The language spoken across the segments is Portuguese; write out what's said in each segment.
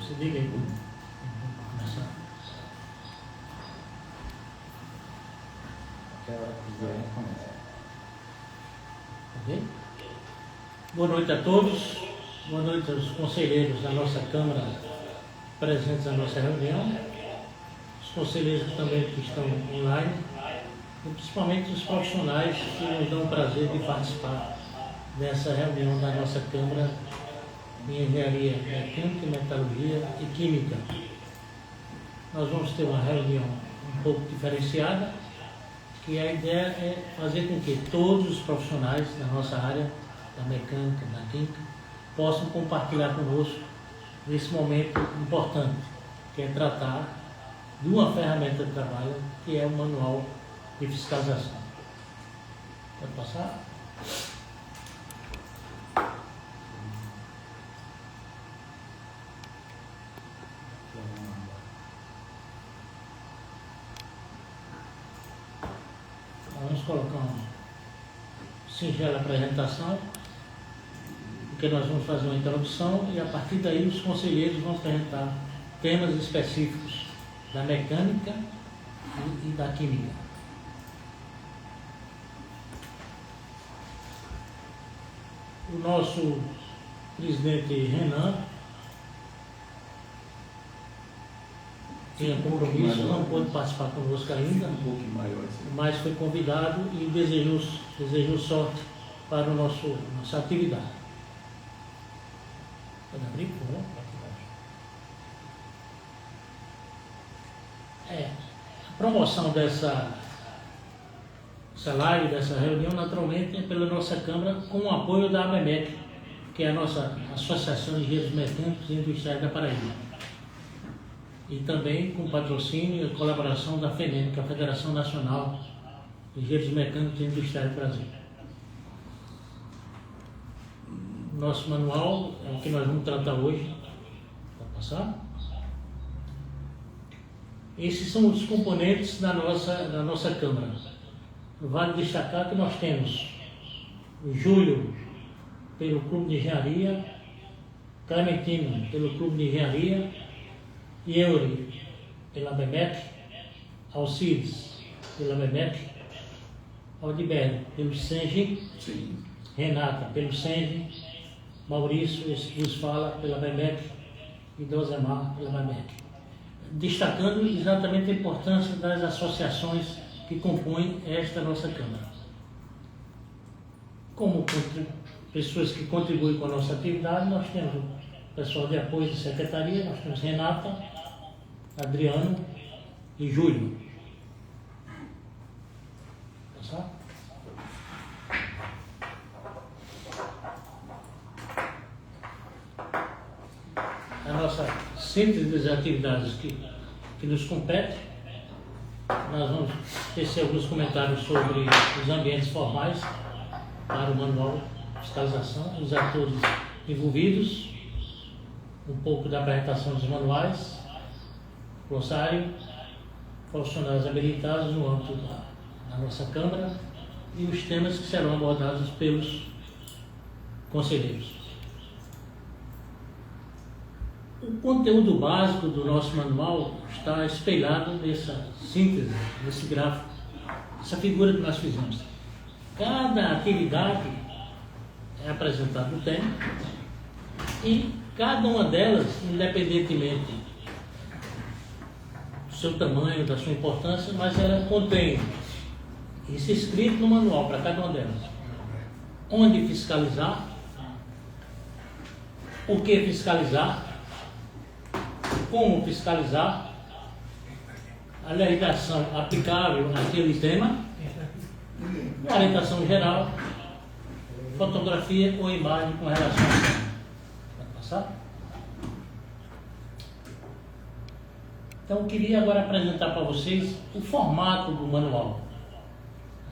Você diga aí. Vamos começar. Ok? Boa noite a todos. Boa noite aos conselheiros da nossa Câmara presentes na nossa reunião, os conselheiros também que estão online e principalmente os profissionais que nos dão o prazer de participar dessa reunião da nossa Câmara de Engenharia Mecânica, Metalurgia e Química. Nós vamos ter uma reunião um pouco diferenciada, que a ideia é fazer com que todos os profissionais da nossa área, da mecânica, da química, possam compartilhar conosco nesse momento importante, que é tratar de uma ferramenta de trabalho, que é o Manual de Fiscalização. Pode passar? Vamos colocar uma singela apresentação, porque nós vamos fazer uma introdução e a partir daí os conselheiros vão apresentar temas específicos da mecânica e da química. O nosso presidente Renan tinha compromisso, não pôde participar conosco ainda, mas foi convidado e desejou sorte para a nossa atividade. Pode abrir, por favor? A promoção dessa live, dessa reunião, naturalmente, é pela nossa Câmara, com o apoio da ABMEC, que é a nossa Associação de Engenheiros Mecânicos e Industriais da Paraíba. E também com patrocínio e colaboração da FENEM, que é a Federação Nacional de Engenheiros Mecânicos e Industriais do Brasil. Nosso manual é o que nós vamos tratar hoje. Pode passar? Esses são os componentes da nossa Câmara. Vale destacar que nós temos o Júlio pelo Clube de Engenharia, Clementino pelo Clube de Engenharia, Eury pela ABMEC, Alcides pela ABMEC, Aldiberto pelo SENGE, Renata pelo SENGE, Maurício nos fala pela ABMEC e Dosemar pela ABMEC. Destacando exatamente a importância das associações que compõem esta nossa Câmara. Como pessoas que contribuem com a nossa atividade, nós temos o pessoal de apoio de secretaria, nós temos Renata, Adriano e Júlio. Passar? A nossa síntese das atividades que nos compete, nós vamos tecer alguns comentários sobre os ambientes formais para o manual de fiscalização, os atores envolvidos, um pouco da apresentação dos manuais, glossário, profissionais habilitados no âmbito da nossa Câmara e os temas que serão abordados pelos conselheiros. O conteúdo básico do nosso manual está espelhado nessa síntese, nesse gráfico, essa figura que nós fizemos. Cada atividade é apresentada no tema e cada uma delas, independentemente do seu tamanho, da sua importância, mas ela contém isso escrito no manual para cada uma delas. Onde fiscalizar, o que fiscalizar, como fiscalizar, a legislação aplicável àquele tema, orientação geral, fotografia ou imagem com relação ao tema. Pode passar? Então, eu queria agora apresentar para vocês o formato do manual.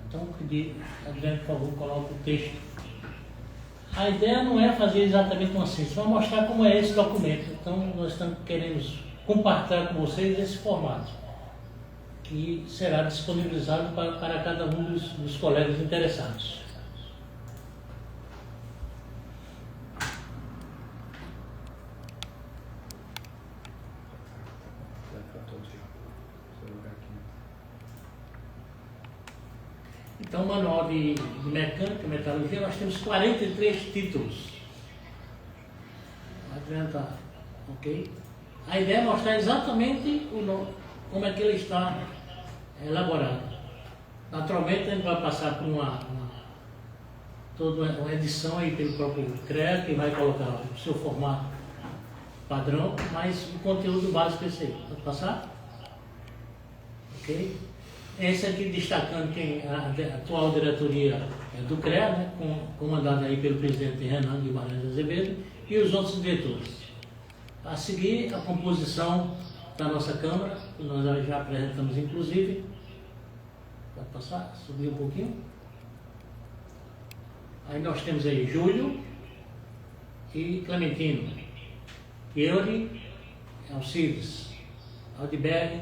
Então, eu pedi, Adriano, por favor, coloque o texto. A ideia não é fazer exatamente uma síntese, mas mostrar como é esse documento. Então, nós queremos compartilhar com vocês esse formato, que será disponibilizado para cada um dos colegas interessados. Então, manual de mecânica, metalurgia, nós temos 43 títulos. A Adriana está ok? A ideia é mostrar exatamente como é que ele está elaborado. Naturalmente, a gente vai passar por toda uma edição aí pelo próprio CREA, que vai colocar o seu formato padrão, mas o conteúdo básico é esse aí. Pode passar? Ok? Esse aqui destacando quem a atual diretoria do CREA, né, comandada aí pelo presidente Renan Guimarães Azevedo, e os outros diretores. A seguir, a composição da nossa Câmara, que nós já apresentamos inclusive. Pode passar? Subir um pouquinho. Aí nós temos aí Júlio e Clementino, Euri, Alcides, Aldiberg,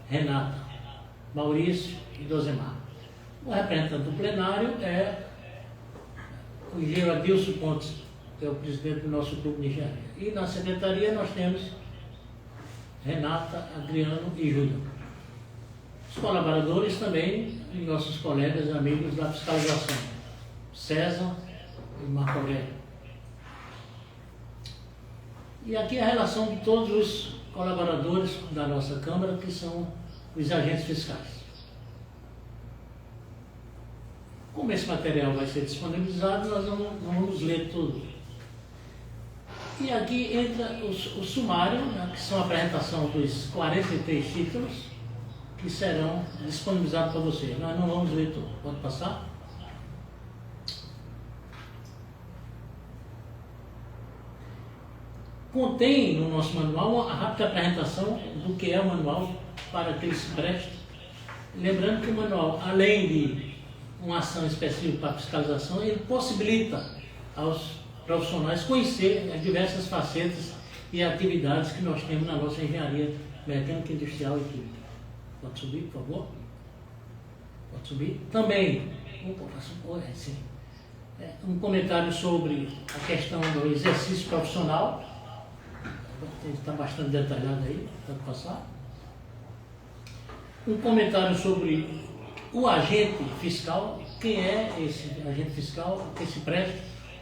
Renata, Maurício e Dosemar. O representante do plenário é o engenheiro Adilson Pontes, que é o presidente do nosso grupo de engenharia. E na secretaria nós temos Renata, Adriano e Júlio. Os colaboradores também, e nossos colegas e amigos da fiscalização, César e Marco Aurélio. E aqui a relação de todos os colaboradores da nossa Câmara, que são os agentes fiscais. Como esse material vai ser disponibilizado, nós não vamos ler tudo. E aqui entra o sumário, né, que são a apresentação dos 43 títulos, que serão disponibilizados para você. Nós não vamos ler tudo. Pode passar? Contém no nosso manual uma rápida apresentação do que é o manual para que ele se preste. Lembrando que o manual, além de uma ação específica para fiscalização, ele possibilita aos profissionais conhecer as diversas facetas e atividades que nós temos na nossa engenharia mecânica, industrial e química. Pode subir, por favor? Pode subir. Também, um comentário sobre a questão do exercício profissional. Está bastante detalhado aí, pode passar. Um comentário sobre o agente fiscal, quem é esse agente fiscal, que se presta,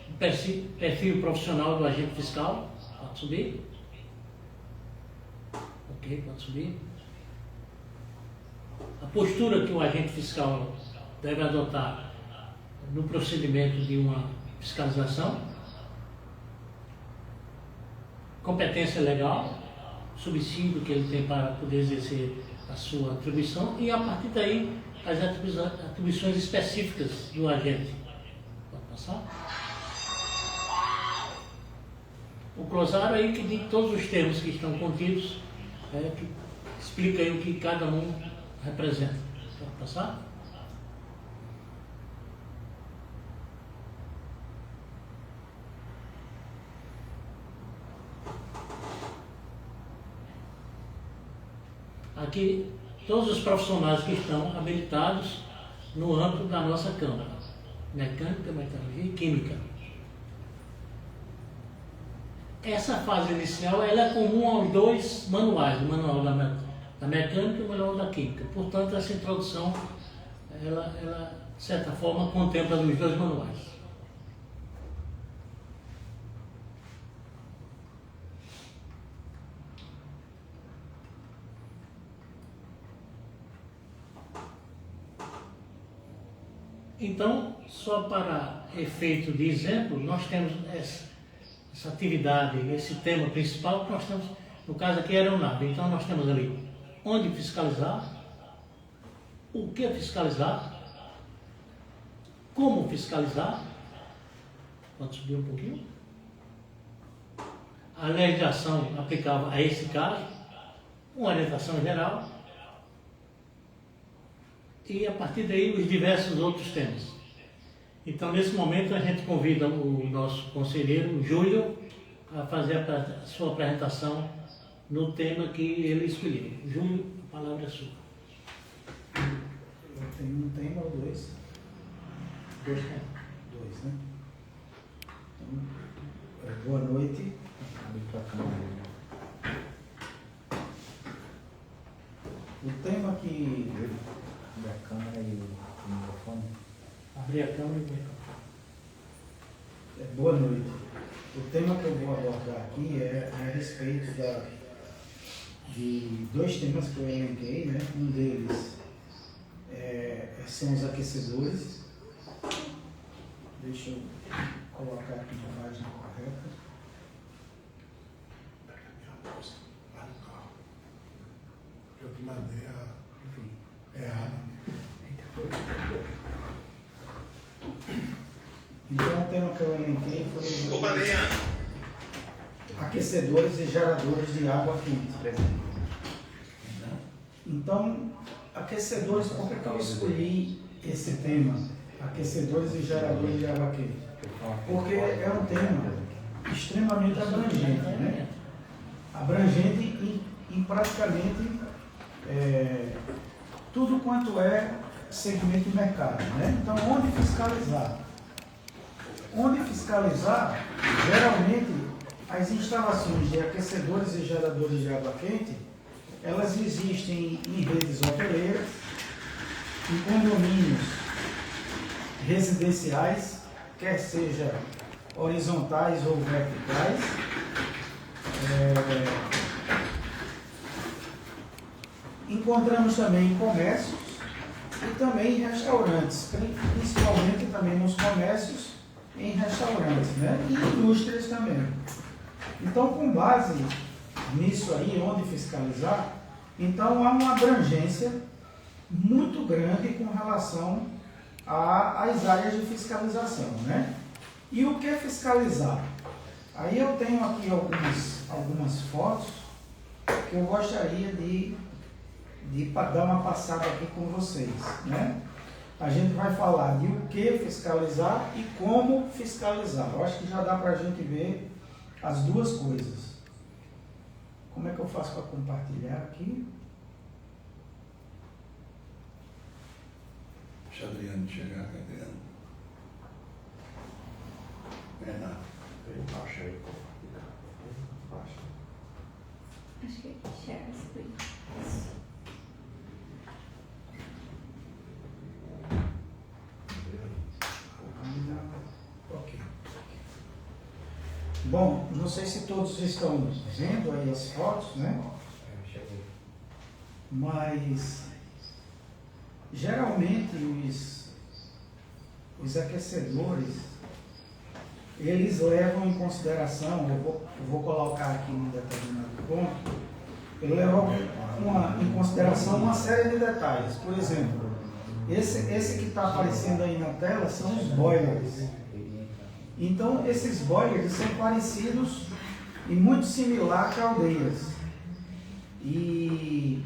o perfil profissional do agente fiscal. Pode subir. Ok, pode subir. A postura que o agente fiscal deve adotar no procedimento de uma fiscalização. Competência legal, subsídio que ele tem para poder exercer a sua atribuição e, a partir daí, as atribuições específicas do agente. Pode passar? O glossário aí que diz todos os termos que estão contidos, que explica aí o que cada um representa. Pode passar? Aqui, todos os profissionais que estão habilitados no âmbito da nossa Câmara, mecânica, metalurgia e química. Essa fase inicial ela é comum aos dois manuais, o manual da mecânica e o manual da química. Portanto, essa introdução, ela de certa forma, contempla os dois manuais. Então, só para efeito de exemplo, nós temos essa atividade, esse tema principal que nós temos, no caso aqui, aeronave. Então, nós temos ali onde fiscalizar, o que fiscalizar, como fiscalizar, pode subir um pouquinho, a legislação aplicável a esse caso, uma orientação geral, e a partir daí os diversos outros temas. Então, nesse momento, a gente convida o nosso conselheiro, Júlio, a fazer a sua apresentação no tema que ele escolheu. Júlio, a palavra é sua. Eu tenho um tema ou dois? Dois temas. Dois, né? Então, boa noite. O tema que... Da câmera e o microfone. Abrir a câmera e ver. Boa noite. O tema que eu vou abordar aqui é a respeito de dois temas que eu elenquei, né? Um deles são os aquecedores. Deixa eu colocar aqui na página correta. Eu que mandei a errada. Então, o tema que eu elenquei foi aquecedores e geradores de água quente. Então, aquecedores, por que eu escolhi esse tema? Aquecedores e geradores de água quente. Porque é um tema extremamente abrangente, né? Abrangente em praticamente tudo quanto é segmento de mercado, né? Então, onde fiscalizar? Onde fiscalizar, geralmente, as instalações de aquecedores e geradores de água quente, elas existem em redes hoteleiras, em condomínios residenciais, quer seja horizontais ou verticais, encontramos também em comércios e também em restaurantes, principalmente também nos comércios, em restaurantes, né? E indústrias também. Então, com base nisso aí, onde fiscalizar, então há uma abrangência muito grande com relação às áreas de fiscalização, né? E o que é fiscalizar? Aí eu tenho aqui algumas fotos que eu gostaria de dar uma passada aqui com vocês, né? A gente vai falar de o que fiscalizar e como fiscalizar. Eu acho que já dá para a gente ver as duas coisas. Como é que eu faço para compartilhar aqui? Deixa a Adriano chegar, Adriano. Renato. Baixa aí. Baixa. Acho que é share screen. Ok. Bom, não sei se todos estão vendo aí as fotos, né? Mas geralmente os aquecedores, eles levam em consideração, eu vou colocar aqui um determinado ponto, ele leva em consideração uma série de detalhes. Por exemplo, esse que está aparecendo aí na tela são os boilers. Então, esses boilers são parecidos e muito similar a caldeiras. E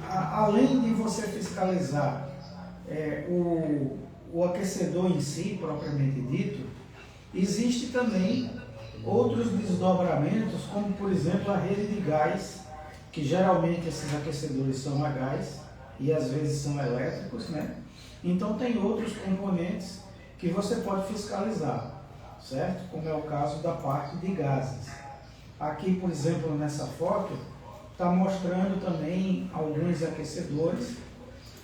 além de você fiscalizar o aquecedor em si, propriamente dito, existe também outros desdobramentos, como por exemplo a rede de gás, que geralmente esses aquecedores são a gás e às vezes são elétricos, né? Então tem outros componentes que você pode fiscalizar, certo? Como é o caso da parte de gases. Aqui, por exemplo, nessa foto, está mostrando também alguns aquecedores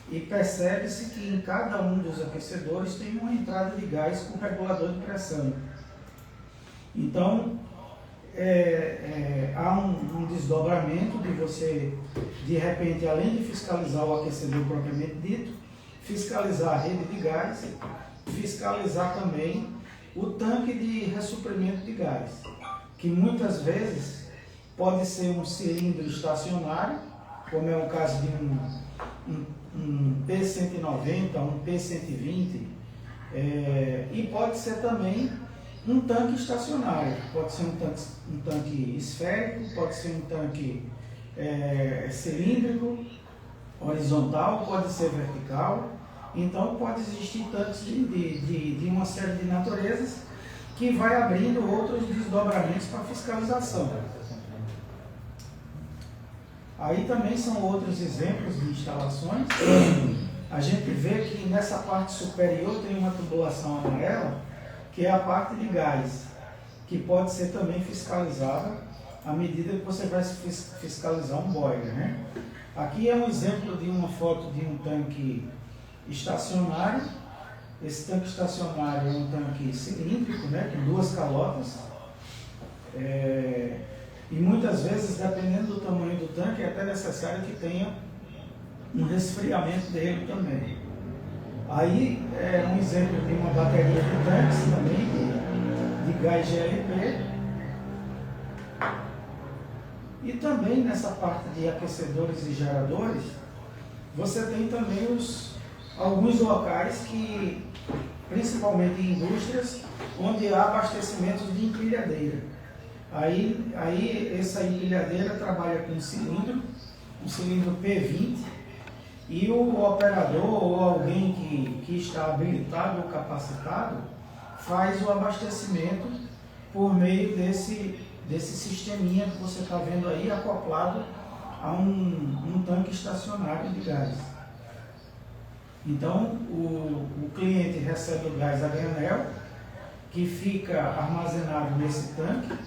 e percebe-se que em cada um dos aquecedores tem uma entrada de gás com regulador de pressão. Então, há um desdobramento de você, de repente, além de fiscalizar o aquecedor propriamente dito, fiscalizar a rede de gás, fiscalizar também o tanque de ressuprimento de gás, que muitas vezes pode ser um cilindro estacionário, como é o caso de um P190, um P120, e pode ser também um tanque estacionário, pode ser um tanque esférico, pode ser um tanque cilíndrico, horizontal, pode ser vertical. Então pode existir tanques de uma série de naturezas que vai abrindo outros desdobramentos para fiscalização. Aí também são outros exemplos de instalações. A gente vê que nessa parte superior tem uma tubulação amarela, que é a parte de gás, que pode ser também fiscalizada à medida que você vai fiscalizar um boiler, né? Aqui é um exemplo de uma foto de um tanque estacionário Esse tanque estacionário é um tanque cilíndrico, né, com 2 calotas. E muitas vezes, dependendo do tamanho do tanque, é até necessário que tenha um resfriamento dele também. Aí, um exemplo de uma bateria de tanques também, de gás GLP. E também nessa parte de aquecedores e geradores, você tem também alguns locais que, principalmente em indústrias, onde há abastecimentos de empilhadeira. Aí essa empilhadeira trabalha com um cilindro P20, e o operador ou alguém que está habilitado ou capacitado faz o abastecimento por meio desse sisteminha que você está vendo aí, acoplado a um tanque estacionário de gás. Então, o cliente recebe o gás a granel, que fica armazenado nesse tanque,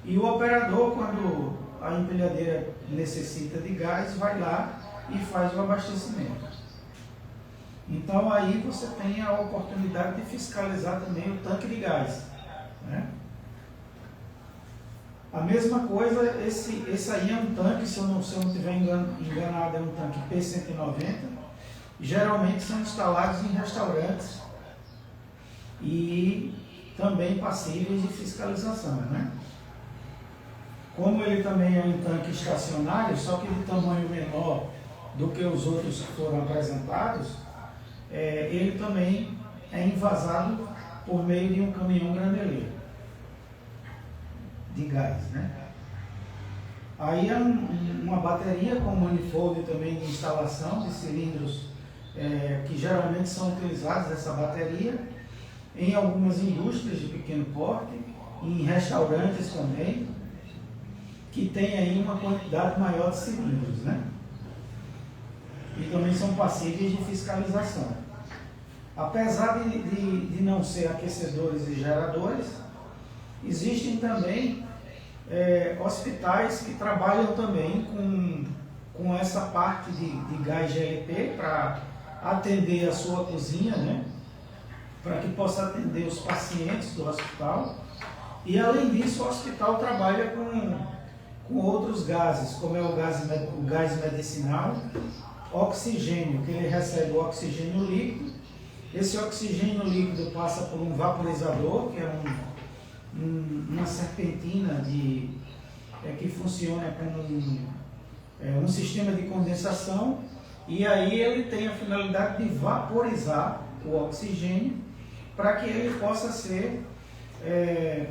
e o operador, quando a empilhadeira necessita de gás, vai lá e faz o abastecimento. Então, aí você tem a oportunidade de fiscalizar também o tanque de gás, né? A mesma coisa, esse aí é um tanque, se eu não estiver enganado, é um tanque P190. Geralmente são instalados em restaurantes e também passíveis de fiscalização, né? Como ele também é um tanque estacionário, só que de tamanho menor do que os outros que foram apresentados, ele também é envasado por meio de um caminhão graneleiro de gás, né? Aí é uma bateria com manifold também de instalação de cilindros que geralmente são utilizados essa bateria em algumas indústrias de pequeno porte, em restaurantes também, que tem aí uma quantidade maior de cilindros, né? E também são passíveis de fiscalização. Apesar de não ser aquecedores e geradores, existem também hospitais que trabalham também com essa parte de gás GLP para atender a sua cozinha, né? Para que possa atender os pacientes do hospital. E além disso, o hospital trabalha com outros gases, como é o gás medicinal, oxigênio, que ele recebe o oxigênio líquido. Esse oxigênio líquido passa por um vaporizador, que é uma serpentina que funciona como um sistema de condensação, e aí ele tem a finalidade de vaporizar o oxigênio para que ele possa ser,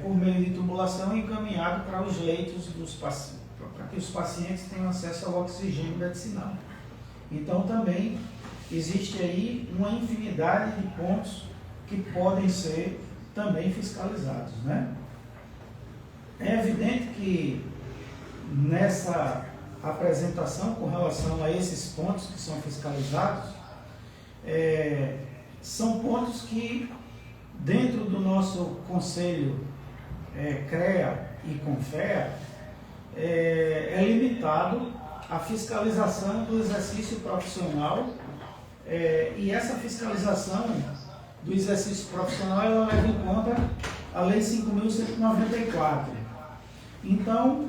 por meio de tubulação, encaminhado para os leitos dos pacientes, para que os pacientes tenham acesso ao oxigênio medicinal. Então também existe aí uma infinidade de pontos que podem ser também fiscalizados, né? É evidente que nessa apresentação com relação a esses pontos que são fiscalizados, são pontos que dentro do nosso conselho CREA e CONFEA é limitado a fiscalização do exercício profissional, e essa fiscalização do exercício profissional ela leva em conta a Lei 5.194. Então,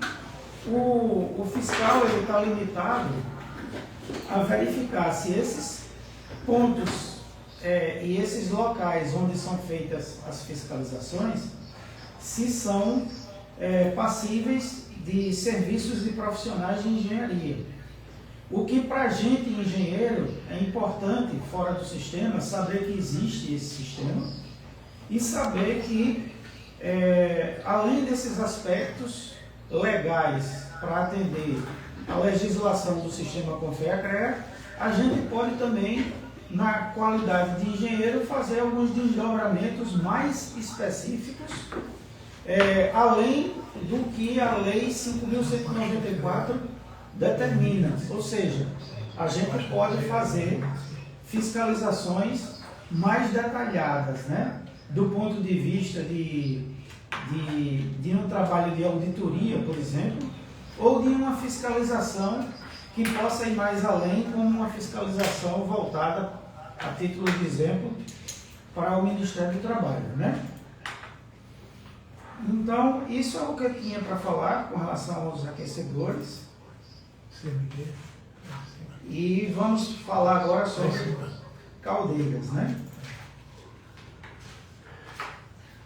o fiscal está limitado a verificar se esses pontos e esses locais onde são feitas as fiscalizações, se são passíveis de serviços de profissionais de engenharia. O que para a gente, engenheiro, é importante, fora do sistema, saber que existe esse sistema e saber que, além desses aspectos legais para atender a legislação do sistema CONFEA-CREA, a gente pode também, na qualidade de engenheiro, fazer alguns desdobramentos mais específicos, além do que a Lei 5.194 determina. Ou seja, a gente pode fazer fiscalizações mais detalhadas, né? Do ponto de vista de um trabalho de auditoria, por exemplo, ou de uma fiscalização que possa ir mais além, como uma fiscalização voltada, a título de exemplo, para o Ministério do Trabalho, né? Então, isso é o que eu tinha para falar com relação aos aquecedores. CMT. E vamos falar agora sobre caldeiras, né?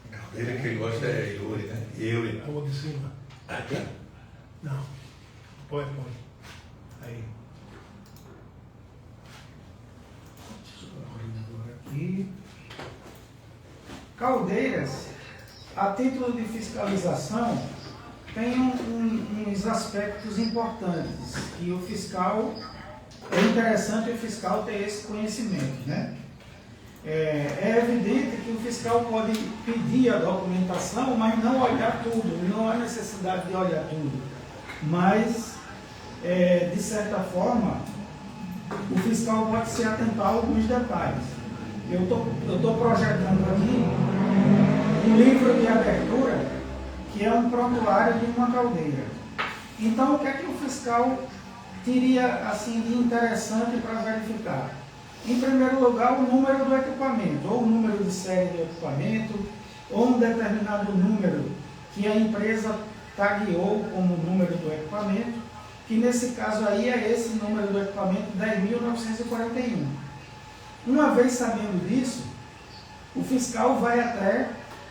A caldeira que ele gosta é Yuri, né? Yuri. A de cima. Aqui. Não. Põe. Aí. Aqui. Caldeiras, a título de fiscalização, tem uns aspectos importantes e o fiscal, é interessante o fiscal ter esse conhecimento, né? É evidente que o fiscal pode pedir a documentação, mas não olhar tudo, não há necessidade de olhar tudo. Mas, de certa forma, o fiscal pode se atentar a alguns detalhes. Eu estou projetando aqui um livro de abertura, que é um prontuário de uma caldeira. Então, o que é que o fiscal teria assim, de interessante para verificar? Em primeiro lugar, o número do equipamento, ou o número de série do equipamento, ou um determinado número que a empresa tagueou como número do equipamento, que nesse caso aí é esse número do equipamento 10.941. Uma vez sabendo disso, o fiscal vai até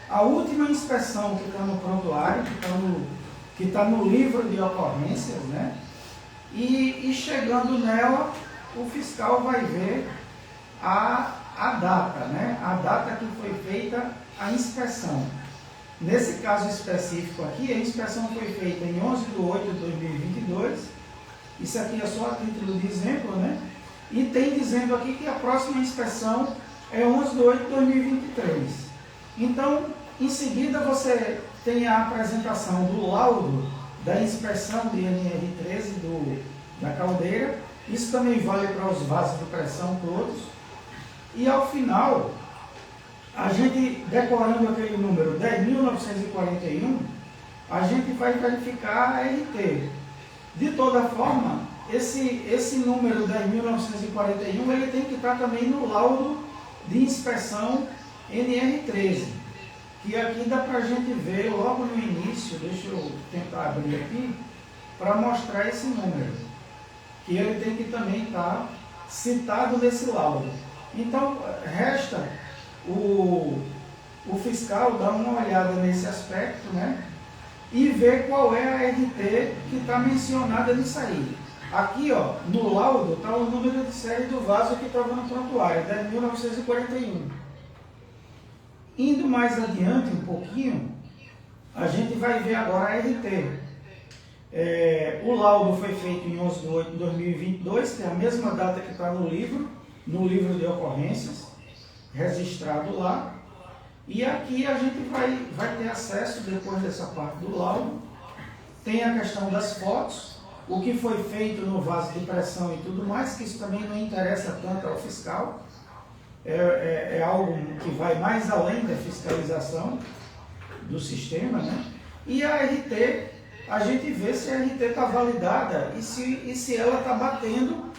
a última inspeção que está no prontuário, que está no livro de ocorrências, né? E chegando nela, o fiscal vai ver a data, né? A data que foi feita a inspeção. Nesse caso específico aqui, a inspeção foi feita em 11/8/2022. Isso aqui é só a título de exemplo, né? E tem dizendo aqui que a próxima inspeção é 11/8/2023. Então, em seguida, você tem a apresentação do laudo da inspeção de NR13 da caldeira. Isso também vale para os vasos de pressão todos. E ao final, a gente decorando aquele número 10.941, a gente vai verificar a RT. De toda forma, esse número 10.941, ele tem que estar também no laudo de inspeção NR13, que aqui dá para a gente ver logo no início. Deixa eu tentar abrir aqui, para mostrar esse número, que ele tem que também estar citado nesse laudo. Então, resta o fiscal dar uma olhada nesse aspecto, né? E ver qual é a RT que está mencionada nisso aí. Aqui, ó, no laudo, está o número de série do vaso que estava no prontuário, 10.941. Indo mais adiante um pouquinho, a gente vai ver agora a RT. O laudo foi feito em 11/8/2022, que é a mesma data que está no livro de ocorrências, registrado lá. E aqui a gente vai ter acesso, depois dessa parte do laudo, tem a questão das fotos, o que foi feito no vaso de pressão e tudo mais, que isso também não interessa tanto ao fiscal, é algo que vai mais além da fiscalização do sistema, né? E a RT, a gente vê se a RT está validada e se ela está batendo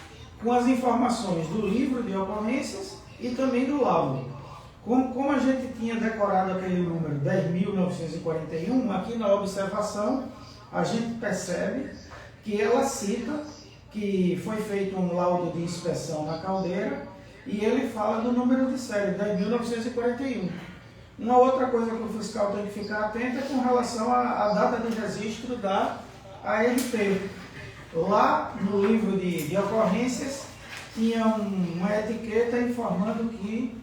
com as informações do livro de ocorrências e também do laudo. Como a gente tinha decorado aquele número 10.941, aqui na observação a gente percebe que ela cita que foi feito um laudo de inspeção na caldeira e ele fala do número de série, 10.941. Uma outra coisa que o fiscal tem que ficar atento é com relação à data de registro da ART. Lá no livro de ocorrências tinha uma etiqueta informando que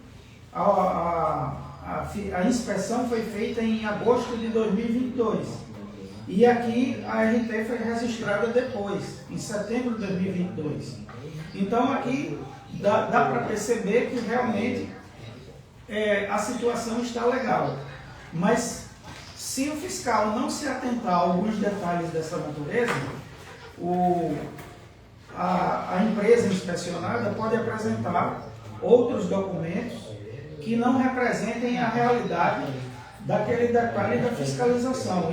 a inspeção foi feita em agosto de 2022. E aqui a RT foi registrada depois, em setembro de 2022. Então aqui dá para perceber que realmente a situação está legal. Mas se o fiscal não se atentar a alguns detalhes dessa natureza, a empresa inspecionada pode apresentar outros documentos que não representem a realidade daquele detalhe da fiscalização.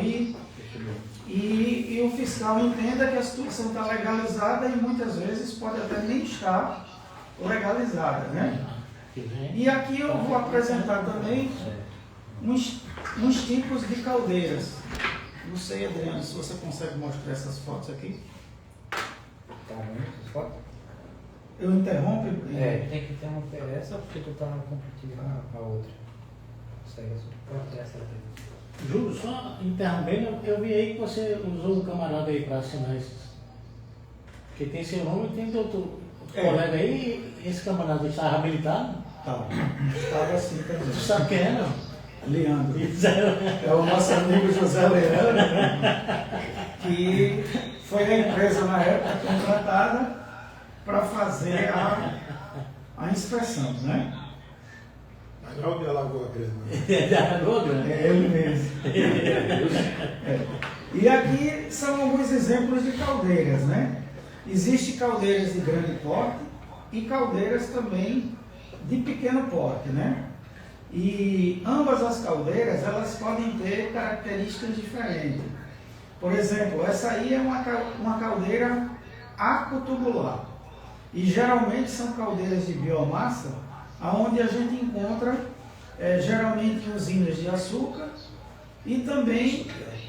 E o fiscal entenda que a situação está legalizada e muitas vezes pode até nem estar legalizada, né? que vem. E aqui eu vou apresentar também uns tipos de caldeiras. Não sei, Adriano, se você consegue mostrar essas fotos aqui. Tá vendo essas fotos? Eu interrompo? Tem que interromper essa porque tu tá compartilhando a outra. Segue a sua. Pode ter essa aqui. Júlio, só interrompendo, eu vi aí que você usou um camarada aí para assinar esses. Porque tem seu nome e tem do outro colega aí, esse camarada está habilitado? Tá. Estava assim Tu também. sabe quem é, não? Leandro. É o nosso amigo José Leandro, que foi a empresa na época contratada para fazer a inspeção, né? Manuel de Alagoa Grande. É Alagoa Grande. É ele mesmo. E aqui são alguns exemplos de caldeiras, né? Existem caldeiras de grande porte e caldeiras também de pequeno porte, né? E ambas as caldeiras, elas podem ter características diferentes. Por exemplo, essa aí é uma caldeira arcotubular. E geralmente são caldeiras de biomassa, onde a gente encontra geralmente usinas de açúcar e também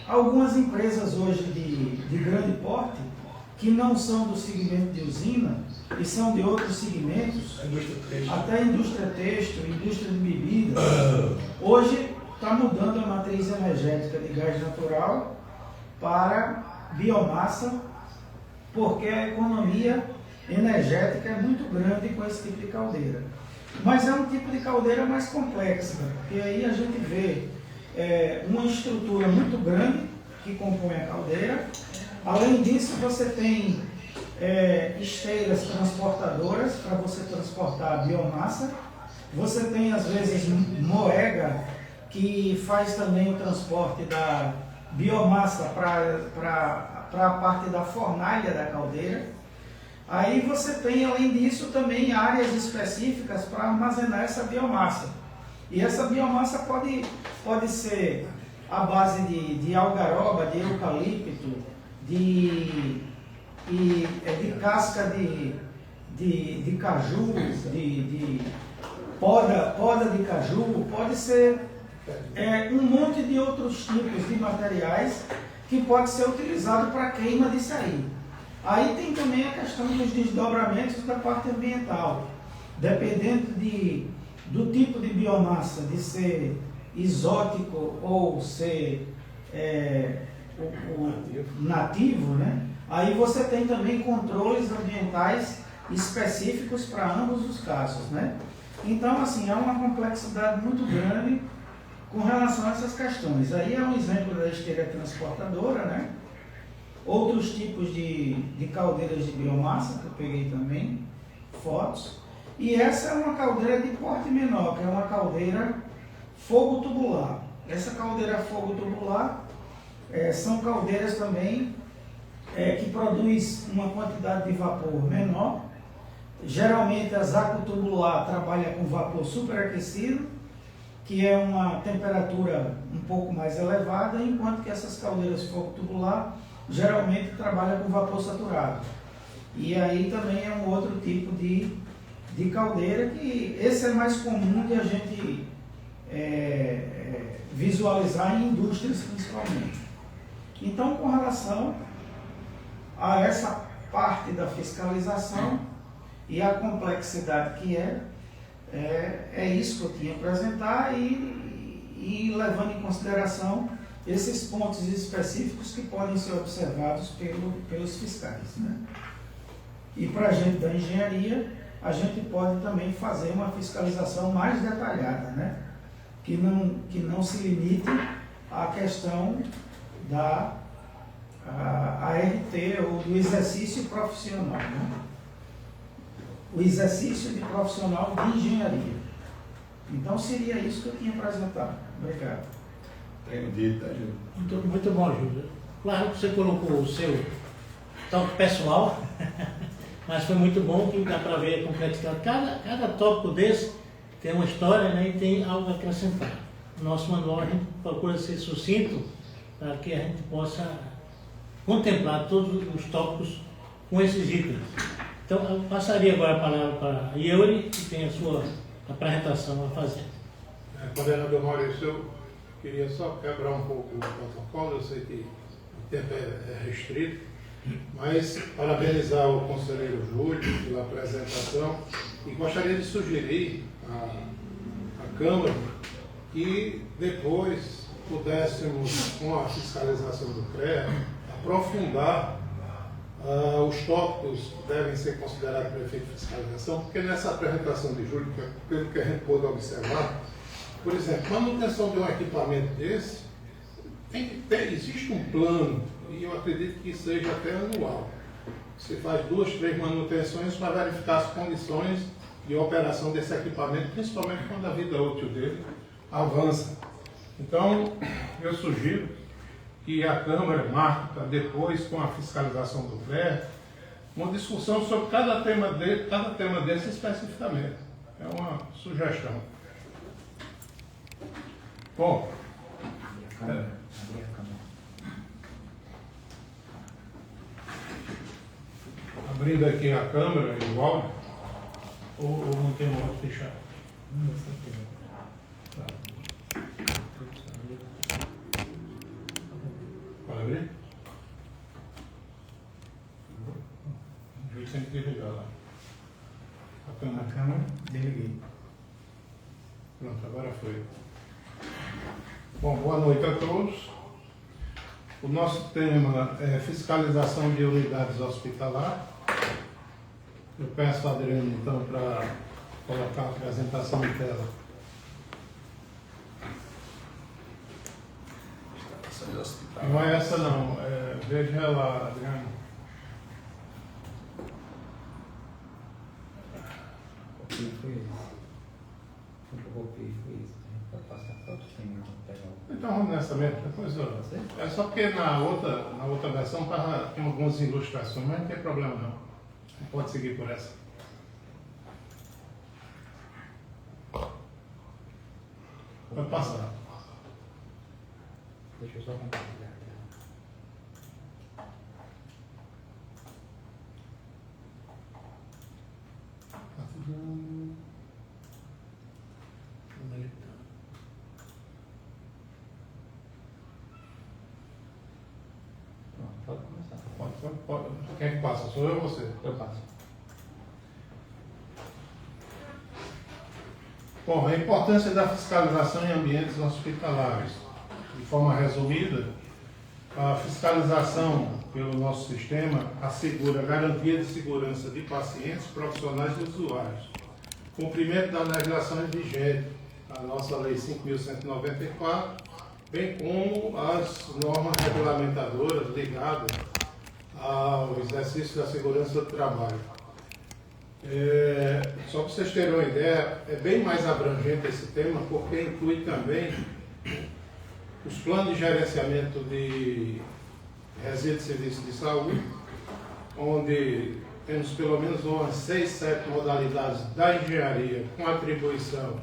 algumas empresas hoje de grande porte, que não são do segmento de usina e são de outros segmentos, até indústria têxtil, indústria de bebidas. Hoje está mudando a matriz energética de gás natural para biomassa, porque a economia energética é muito grande com esse tipo de caldeira. Mas é um tipo de caldeira mais complexa, porque aí a gente vê uma estrutura muito grande que compõe a caldeira. Além disso, você tem esteiras transportadoras para você transportar a biomassa. Você tem, às vezes, moega, que faz também o transporte da biomassa para a parte da fornalha da caldeira. Aí você tem, além disso, também áreas específicas para armazenar essa biomassa. E essa biomassa pode ser à base de algaroba, de eucalipto, de casca de caju, de poda de caju, pode ser um monte de outros tipos de materiais que pode ser utilizado para queima disso aí. Aí tem também a questão dos desdobramentos da parte ambiental. Dependendo do tipo de biomassa, de ser exótico ou ser nativo, né? Aí você tem também controles ambientais específicos para ambos os casos, né? Então, assim, há uma complexidade muito grande com relação a essas questões. Aí é um exemplo da esteira transportadora, né? Outros tipos de caldeiras de biomassa, que eu peguei também, fotos. E essa é uma caldeira de porte menor, que é uma caldeira fogo tubular. Essa caldeira fogo tubular são caldeiras também que produz uma quantidade de vapor menor. Geralmente as arcotubular trabalha com vapor superaquecido, que é uma temperatura um pouco mais elevada, enquanto que essas caldeiras fogo tubular geralmente trabalham com vapor saturado. E aí também é um outro tipo de caldeira, que esse é mais comum de a gente visualizar em indústrias principalmente. Então, com relação a essa parte da fiscalização e a complexidade que é isso que eu tinha a apresentar e levando em consideração esses pontos específicos que podem ser observados pelos fiscais, né? E para a gente da engenharia, a gente pode também fazer uma fiscalização mais detalhada, né? Que não se limite à questão da ART ou do exercício profissional, né? O exercício de profissional de engenharia. Então seria isso que eu tinha apresentado. Obrigado. Entendi, tá, Júlio? Muito bom, Júlio. Claro que você colocou o seu toque pessoal, mas foi muito bom que dá para ver a complexidade. Cada tópico desse tem uma história, né, e tem algo a acrescentar. No nosso manual a gente procura ser sucinto para que a gente possa contemplar todos os tópicos com esses itens. Então, eu passaria agora a palavra para a Yuri, que tem a sua apresentação a fazer. Coordenador Maurício, eu queria só quebrar um pouco o protocolo, eu sei que o tempo é restrito, mas parabenizar o conselheiro Júlio pela apresentação e gostaria de sugerir à Câmara que depois pudéssemos, com a fiscalização do CREA, aprofundar os tópicos que devem ser considerados para efeito de fiscalização, porque nessa apresentação de Júlio, pelo que a gente pôde observar, por exemplo, manutenção de um equipamento desse, existe um plano, e eu acredito que seja até anual. Você faz 2, 3 manutenções para verificar as condições de operação desse equipamento, principalmente quando a vida útil dele avança. Então, eu sugiro que a Câmara marque, depois com a fiscalização do CREA, uma discussão sobre cada tema desse especificamente. É uma sugestão. Bom, abrindo aqui a câmera e o áudio, Ou não tem um outro fechado? Pode abrir? O juiz tem que desligar lá. A câmera. A câmera, desliguei. Pronto, agora foi. Bom, boa noite a todos. O nosso tema é fiscalização de unidades hospitalares. Eu peço a Adriano, então, para colocar a apresentação em tela. Não é essa não, veja lá, Adriano. O que foi isso? O que foi isso? Para passar foto sem pegar o... Então vamos nessa mesmo, depois eu... É só porque na outra versão tem algumas ilustrações, mas não tem problema não. Pode seguir por essa. Pode passar. Deixa eu só compartilhar. Pronto, pode começar. Pode. Quem é que passa? Sou eu ou você? Eu passo. Bom, a importância da fiscalização em ambientes hospitalares. De forma resumida, a fiscalização pelo nosso sistema assegura a garantia de segurança de pacientes, profissionais e usuários. Cumprimento da legislação vigente, a nossa Lei 5.194, bem como as normas regulamentadoras ligadas ao exercício da segurança do trabalho. Só para vocês terem uma ideia, é bem mais abrangente esse tema, porque inclui também os planos de gerenciamento de resíduos e serviços de saúde, onde temos pelo menos umas 6, 7 modalidades da engenharia com atribuição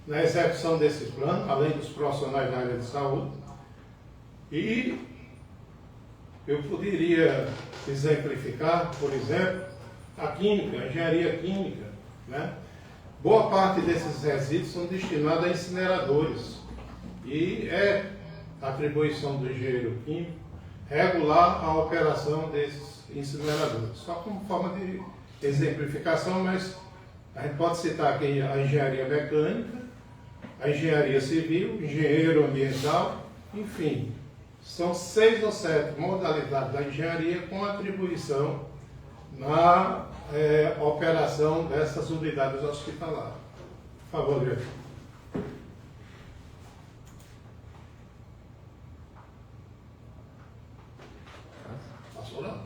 na execução desses planos, além dos profissionais da área de saúde. E eu poderia exemplificar, por exemplo, a química, a engenharia química, né? Boa parte desses resíduos são destinados a incineradores e é atribuição do engenheiro químico regular a operação desses incineradores. Só como forma de exemplificação, mas a gente pode citar aqui a engenharia mecânica, a engenharia civil, engenheiro ambiental, enfim, são 6 ou 7 modalidades da engenharia com atribuição na operação dessas unidades hospitalares. Por favor, Adriano. Passou não?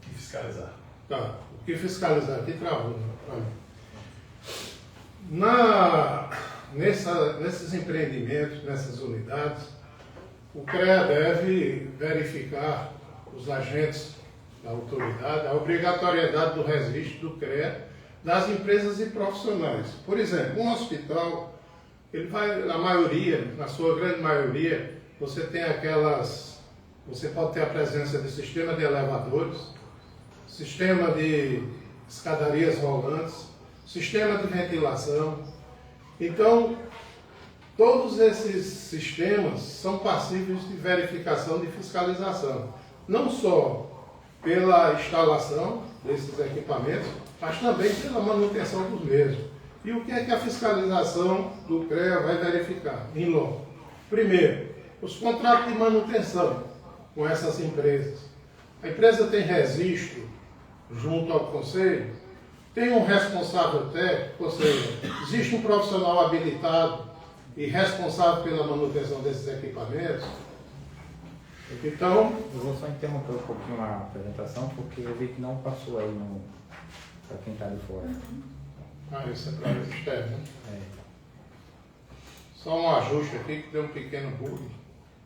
E fiscalizar. Tá. O que fiscalizar aqui travou. Nesses empreendimentos, nessas unidades, o CREA deve verificar os agentes da autoridade, a obrigatoriedade do registro do CREA das empresas e profissionais. Por exemplo, um hospital, ele vai, na maioria, na sua grande maioria, você pode ter a presença de sistema de elevadores, sistema de escadarias rolantes, sistema de ventilação. Então, todos esses sistemas são passíveis de verificação de fiscalização, não só pela instalação desses equipamentos, mas também pela manutenção dos mesmos. E o que é que a fiscalização do CREA vai verificar? Em loco. Primeiro, os contratos de manutenção com essas empresas. A empresa tem registro junto ao conselho, tem um responsável técnico, ou seja, existe um profissional habilitado e responsável pela manutenção desses equipamentos. Então, Eu vou só interromper um pouquinho a apresentação, porque eu vi que não passou aí para quem está de fora. isso é para o externo, né? É. Só um ajuste aqui que deu um pequeno bug,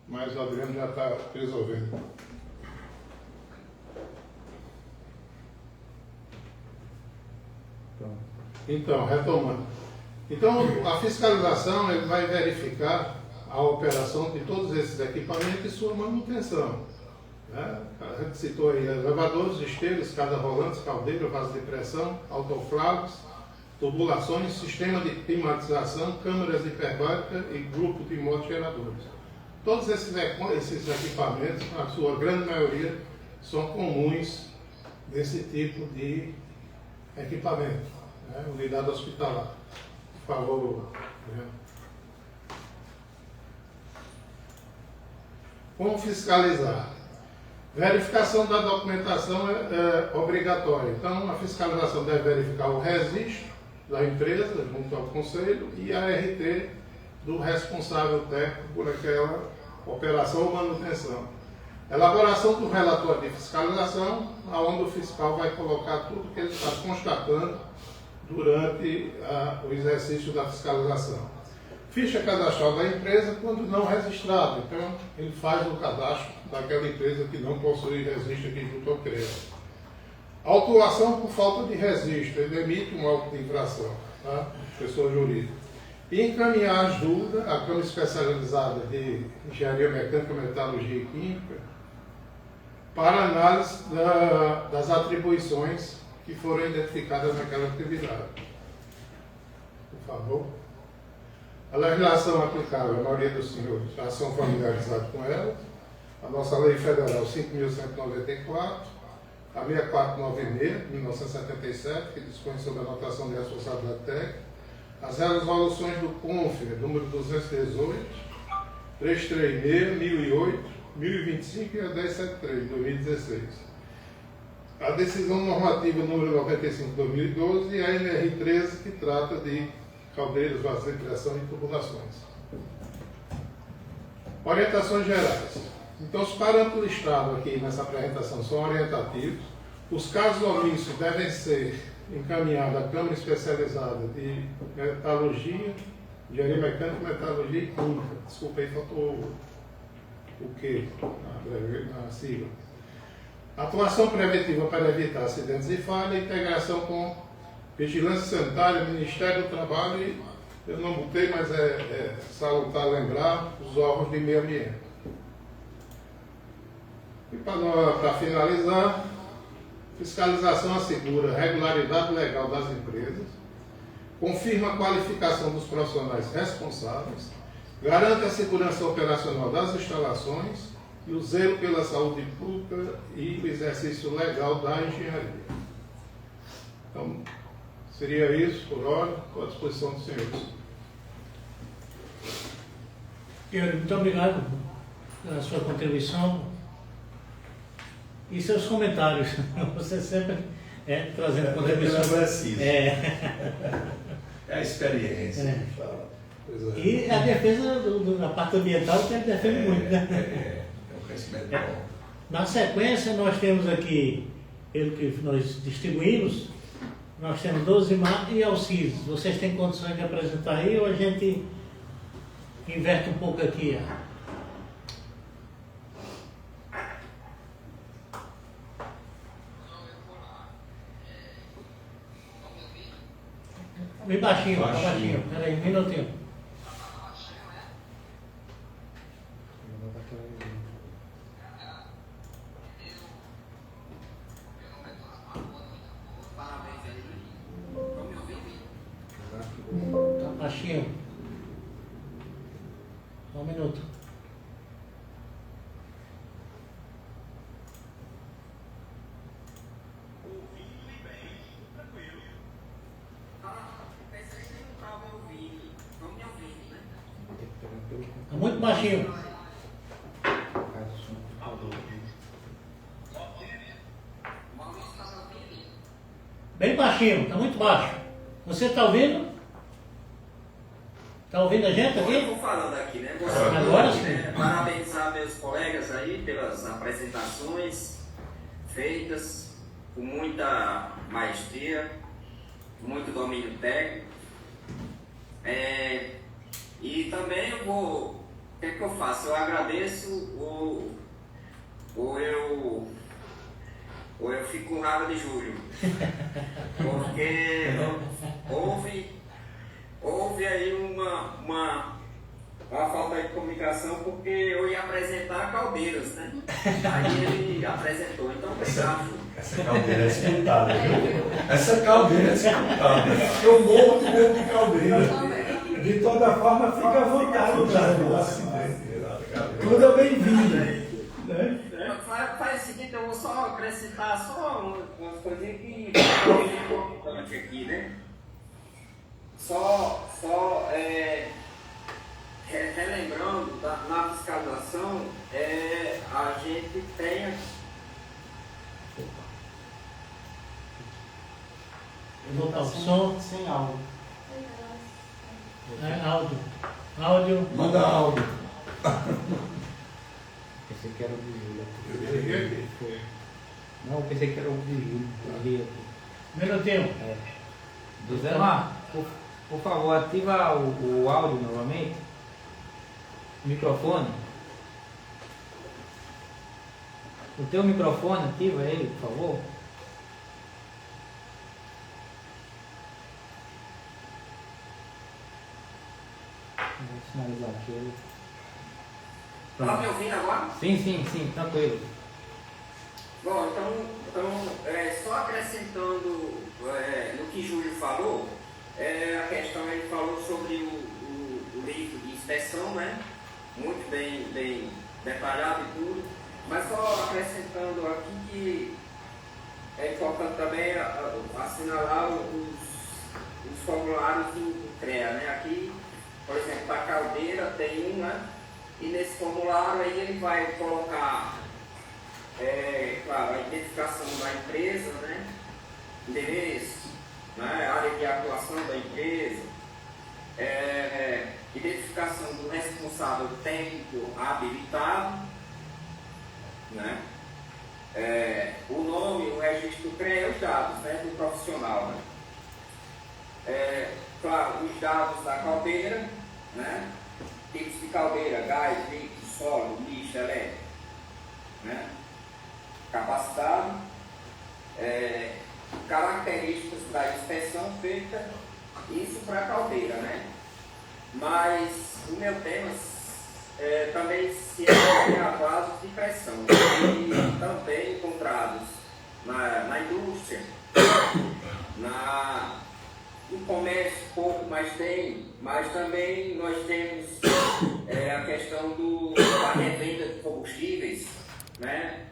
mas o Adriano já está resolvendo. Pronto. Então, retomando. Então, a fiscalização ele vai verificar a operação de todos esses equipamentos e sua manutenção. Né? A gente citou aí elevadores, esteiras, escadas rolantes, caldeira, vaso de pressão, autoclaves, tubulações, sistema de climatização, câmaras hiperbáricas e grupo de motogeradores. Todos esses equipamentos, a sua grande maioria, são comuns desse tipo de equipamento, né? Unidade hospitalar. Por favor. Né? Como fiscalizar? Verificação da documentação é obrigatória. Então, a fiscalização deve verificar o registro da empresa, junto ao conselho, e a RT do responsável técnico por aquela operação ou manutenção. Elaboração do relatório de fiscalização, onde o fiscal vai colocar tudo que ele está constatando durante o exercício da fiscalização. Ficha cadastral da empresa quando não registrada. Então, ele faz o cadastro daquela empresa que não possui registro aqui junto ao CREA. Autuação por falta de registro. Ele emite um auto de infração, tá? Pessoa jurídica. E encaminhar as dúvidas à Câmara Especializada de Engenharia Mecânica, Metalurgia e Química para análise das atribuições que foram identificadas naquela atividade. Por favor. A legislação aplicável, a maioria dos senhores já são familiarizados com ela. A nossa Lei Federal 5.194, a 6496, de 1977, que dispõe sobre a anotação de responsabilidade técnica, as resoluções do CONFER, número 218, 336, 1008, 1025 e a 1073, de 2016. A decisão normativa número 95 de 2012 e a NR 13, que trata de caldeiras, vasos de pressão e tubulações. Orientações gerais. Então, os parâmetros listados aqui nessa apresentação são orientativos. Os casos omисsos devem ser encaminhados à Câmara Especializada de Metalurgia, Engenharia Mecânica, Metalurgia e Química. Desculpa aí, faltou o quê na sigla. Atuação preventiva para evitar acidentes e falhas, integração com Vigilância Sanitária, Ministério do Trabalho e, eu não botei, mas é salutar lembrar, os órgãos de meio ambiente. E para finalizar, fiscalização assegura a regularidade legal das empresas, confirma a qualificação dos profissionais responsáveis, garante a segurança operacional das instalações e o zelo pela saúde pública e o exercício legal da engenharia. Então, seria isso por hora, estou à disposição dos senhores. Muito obrigado pela sua contribuição e seus comentários. Você sempre trazendo contribuições. É a experiência. E a defesa da parte ambiental que ele defende muito, né? É um conhecimento bom. Na sequência, nós temos aqui, pelo que nós distribuímos, nós temos 12 e Alcides. Vocês têm condições de apresentar aí ou a gente inverte um pouco aqui? Bem baixinho, baixinho. Peraí, um minutinho. baixinho. Bem baixinho, tá muito baixo. Você tá ouvindo? Tá ouvindo a gente Eu aqui? estou falando aqui, né? Agora sim. Parabenizar meus colegas aí pelas apresentações feitas com muita maestria, muito domínio técnico. E também eu vou. O que é que eu faço? Eu agradeço ou eu fico com raiva de Júlio. Porque houve aí uma falta de comunicação, porque eu ia apresentar Caldeiras, né? Aí ele apresentou, então obrigado. Essa caldeira é disputada, viu? Essa caldeira é disputada. Eu morro de caldeira. De toda forma, fica à vontade, tudo é bem-vindo. Né? Faz o seguinte, eu vou só acrescentar umas coisinhas que é importante aqui, né? Relembrando, na fiscalização, a gente tem. Eu vou botar o som. Sem áudio. Áudio. Áudio. Manda áudio. Pensei que era o de Júlio. Eu desliguei aqui. Foi. Não, eu pensei que era o de Júlio. Eu vi aqui. Minutinho. É. Do Zé Mar, por favor, ativa o áudio novamente. Microfone. O teu microfone, ativa ele, por favor. Vou finalizar aqui. Tá me ouvindo agora? Sim, tranquilo. Bom, então só acrescentando no que Júlio falou, a questão, ele falou sobre o livro de inspeção, né? Muito bem detalhado e tudo, mas só acrescentando aqui que é importante também assinalar os formulários do CREA, né? Aqui, por exemplo, a caldeira tem um, né? E nesse formulário aí ele vai colocar, claro, a identificação da empresa, né? Endereço, né? Área de atuação da empresa, identificação do responsável técnico habilitado, né? O nome, o registro do CREA, os dados, né? Do profissional, né? Claro, os dados da caldeira, né? Tipos de caldeira, gás, líquido, sólido, lixo, elétrico, né? Capacidade, características da inspeção feita, isso para a caldeira, né? Mas o meu tema também se refere a vasos de pressão, que também encontrados na indústria, no comércio pouco mais tem, mas também nós temos a questão da revenda de combustíveis, né?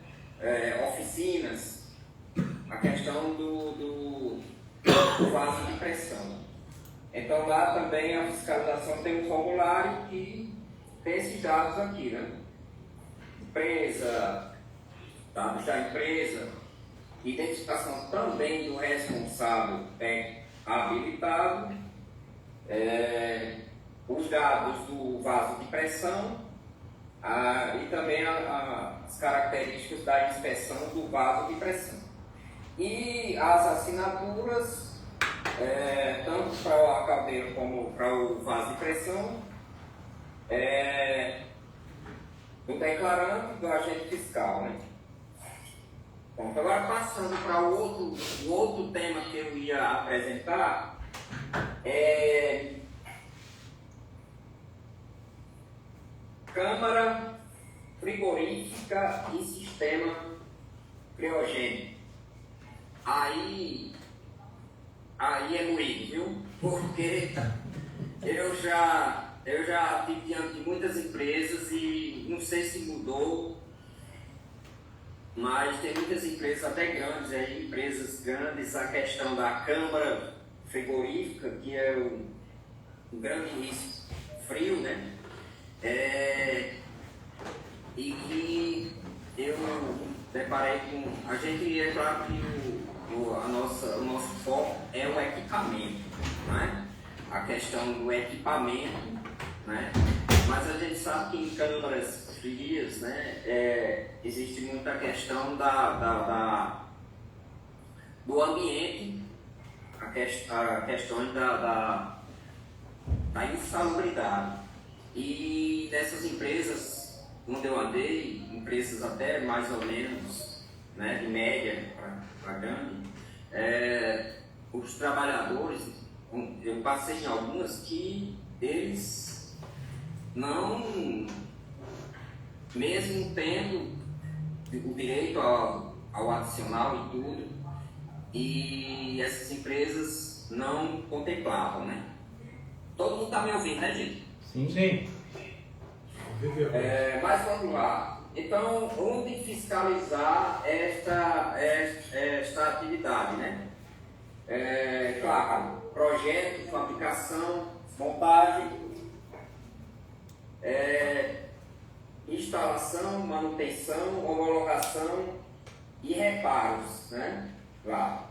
Oficinas, a questão do vaso de pressão. Então lá também a fiscalização tem um formulário que tem esses dados aqui, né? Empresa, dados da empresa, identificação também do responsável habilitado, os dados do vaso de pressão e também as características da inspeção do vaso de pressão. E as assinaturas, tanto para a caldeira como para o vaso de pressão, do declarante e do agente fiscal, né? Bom, agora passando para o outro tema que eu ia apresentar, câmara frigorífica e sistema criogênico. Aí é moído, viu? Porque eu já tive diante de muitas empresas e não sei se mudou, mas tem muitas empresas até grandes aí, empresas grandes, a questão da câmara frigorífica, que é um grande risco frio, né? e que eu deparei com... A gente, é claro que o nosso foco é o equipamento, né? A questão do equipamento, né? Mas a gente sabe que em câmaras frias, né, existe muita questão do ambiente, a questão da insalubridade. E dessas empresas, onde eu andei, empresas até mais ou menos, né, de média para grande, os trabalhadores, eu passei em algumas que eles não, mesmo tendo o direito ao adicional e tudo, e essas empresas não contemplavam, né? Todo mundo está me ouvindo, né, gente? Sim. Mas vamos lá. Então, onde fiscalizar esta atividade, né? Claro, projeto, fabricação, montagem, instalação, manutenção, homologação e reparos, né? Lá.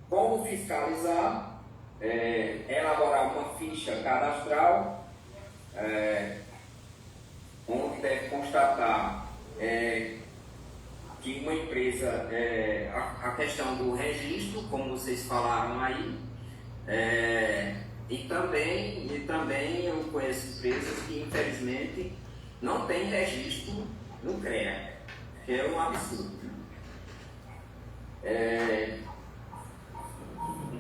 Como fiscalizar? Elaborar uma ficha cadastral, onde deve constatar que uma empresa, a questão do registro, como vocês falaram aí, e também eu conheço empresas que infelizmente não têm registro no CREA, que é um absurdo.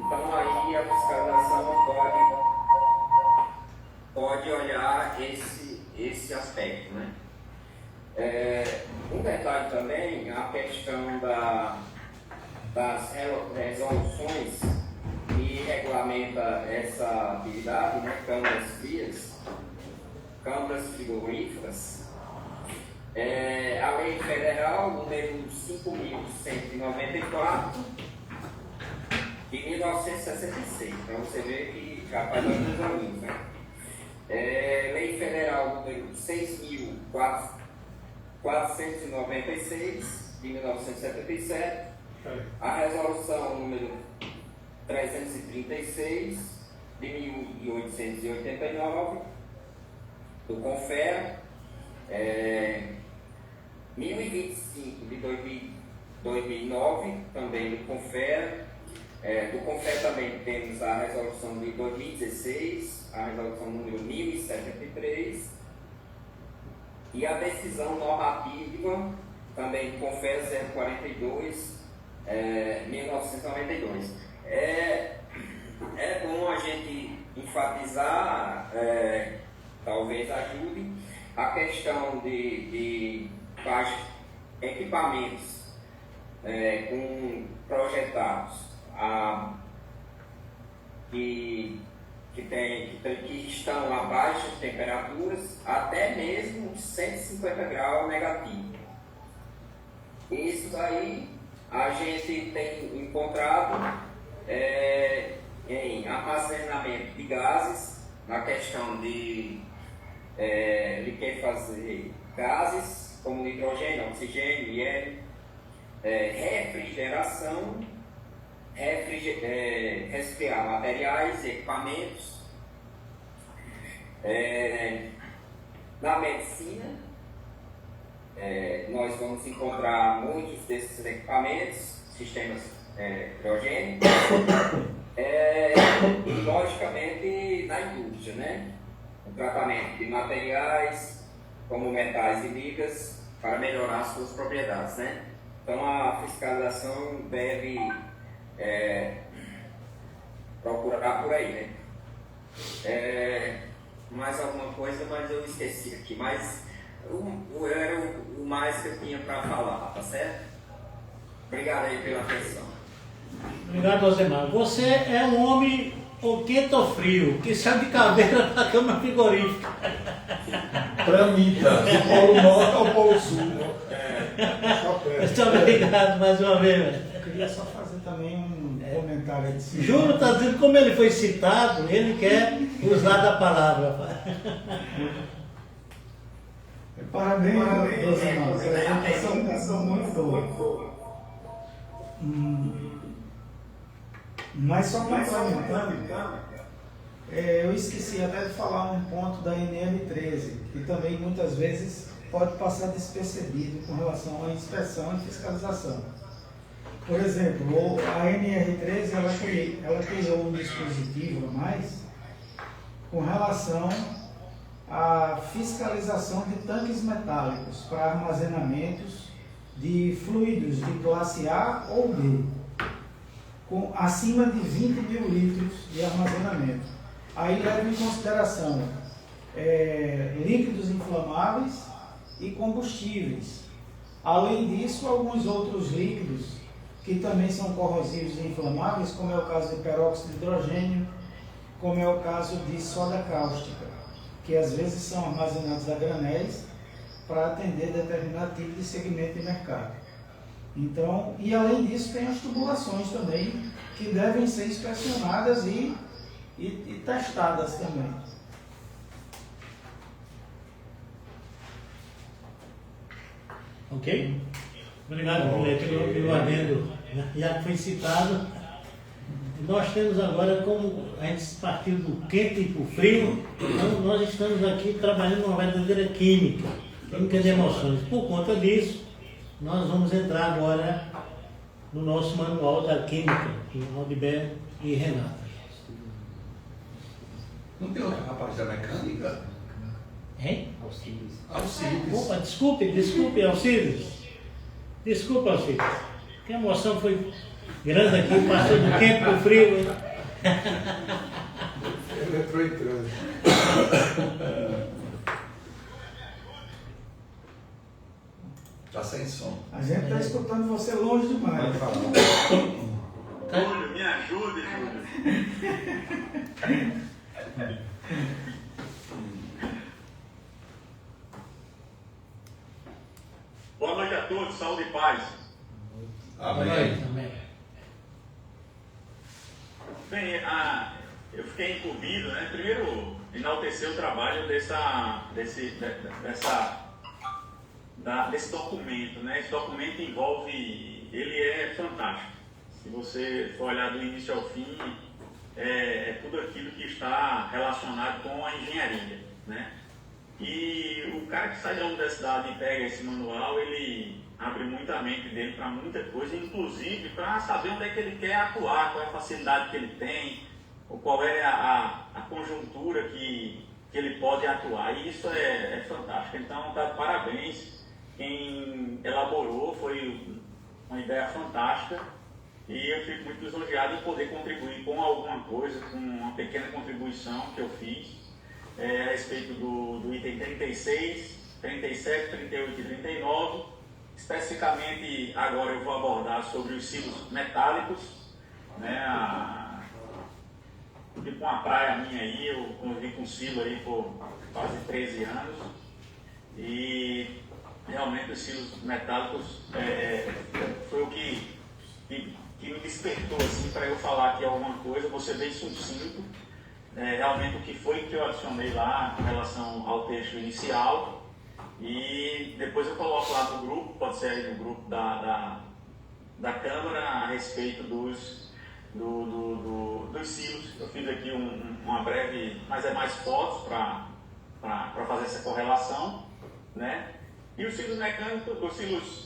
Então aí a fiscalização pode olhar esse aspecto, né? Um detalhe também, a questão das resoluções que regulamenta essa atividade, né? Câmaras frias, câmaras frigoríficas. A Lei Federal número 5.194 de 1966, para você ver que já faz alguns anos, né? Lei Federal número 6.496 de 1977, a Resolução número 336 de 1889 do CONFER, 1025 de 2009 também do CONFER. Do CONFER também temos a resolução de 2016, a resolução número 1073, e a decisão normativa também do CONFER 042, 1992. É bom a gente enfatizar, talvez ajude, a questão de equipamentos projetados que estão a baixas temperaturas, até mesmo de 150 graus negativo. Isso aí a gente tem encontrado em armazenamento de gases, na questão de liquefazer gases como nitrogênio, oxigênio e hélio, refrigeração, resfriar materiais e equipamentos. Na medicina, nós vamos encontrar muitos desses equipamentos, sistemas criogênicos, e logicamente na indústria, né? O tratamento de materiais como metais e ligas para melhorar suas propriedades, né? Então a fiscalização deve procurar por aí, né? Mais alguma coisa, mas eu esqueci aqui. Mas era o mais que eu tinha para falar, tá certo? Obrigado aí pela atenção. Obrigado, Osemar. Você é um homem ou quente ou frio, que sai de cadeira para a cama frigorífica. Para mim, tá? Do Polo Norte ao Polo Sul. Muito obrigado mais uma vez. Eu queria só fazer também comentário de cima. Júlio está dizendo, como ele foi citado, ele quer usar da palavra. Parabéns, meus irmãos. A apresentação muito boa. Mas só complementando, eu esqueci até de falar um ponto da NR13, que também muitas vezes pode passar despercebido com relação à inspeção e fiscalização. Por exemplo, a NR13 ela criou um dispositivo a mais com relação à fiscalização de tanques metálicos para armazenamentos de fluidos de classe A ou B, com acima de 20 mil litros de armazenamento. Aí leva em consideração líquidos inflamáveis e combustíveis. Além disso, alguns outros líquidos que também são corrosivos e inflamáveis, como é o caso de peróxido de hidrogênio, como é o caso de soda cáustica, que às vezes são armazenados a granéis para atender determinado tipo de segmento de mercado. Então, e além disso, tem as tubulações também, que devem ser inspecionadas e testadas também. Ok? Obrigado pelo adendo, né? Já que foi citado. Nós temos agora, como a gente partiu do quente para o frio, então nós estamos aqui trabalhando uma verdadeira química de emoções. Por conta disso, nós vamos entrar agora no nosso manual da química, com Aldiberto e Renata. Não tem outro rapaz da mecânica? Hein? Alcides. Opa, desculpe, Alcides. Desculpa, Alcides. Que a emoção foi grande aqui, passou do quente para o frio. Hein? Ele entrou em transe. Tá sem som. A gente está escutando você longe demais. Pode falar. Júlio, me ajude, Júlio. Boa noite a todos, saúde e paz. Amém. Amém. Bem, eu fiquei incumbido, né? Primeiro, enaltecer o trabalho desse documento, né? Esse documento ele é fantástico. Se você for olhar do início ao fim, é tudo aquilo que está relacionado com a engenharia, né? E o cara que sai da universidade e pega esse manual, ele abre muita mente dele para muita coisa, inclusive para saber onde é que ele quer atuar, qual é a facilidade que ele tem, ou qual é a conjuntura que ele pode atuar. E isso é fantástico. Então, tá de parabéns. Quem elaborou foi uma ideia fantástica e eu fico muito lisonjeado em poder contribuir com alguma coisa, com uma pequena contribuição que eu fiz a respeito do item 36, 37, 38 e 39. Especificamente, agora eu vou abordar sobre os silos metálicos, né? Tipo uma praia minha aí, eu convivi com silo aí por quase 13 anos e realmente os silos metálicos foi o que me despertou assim, para eu falar aqui alguma coisa. Você bem sucinto, realmente o que foi que eu adicionei lá em relação ao texto inicial. E depois eu coloco lá no grupo, pode ser aí no grupo da Câmara, a respeito dos silos. Eu fiz aqui uma breve, mas é mais fotos para fazer essa correlação, né? E os silos mecânicos, os silos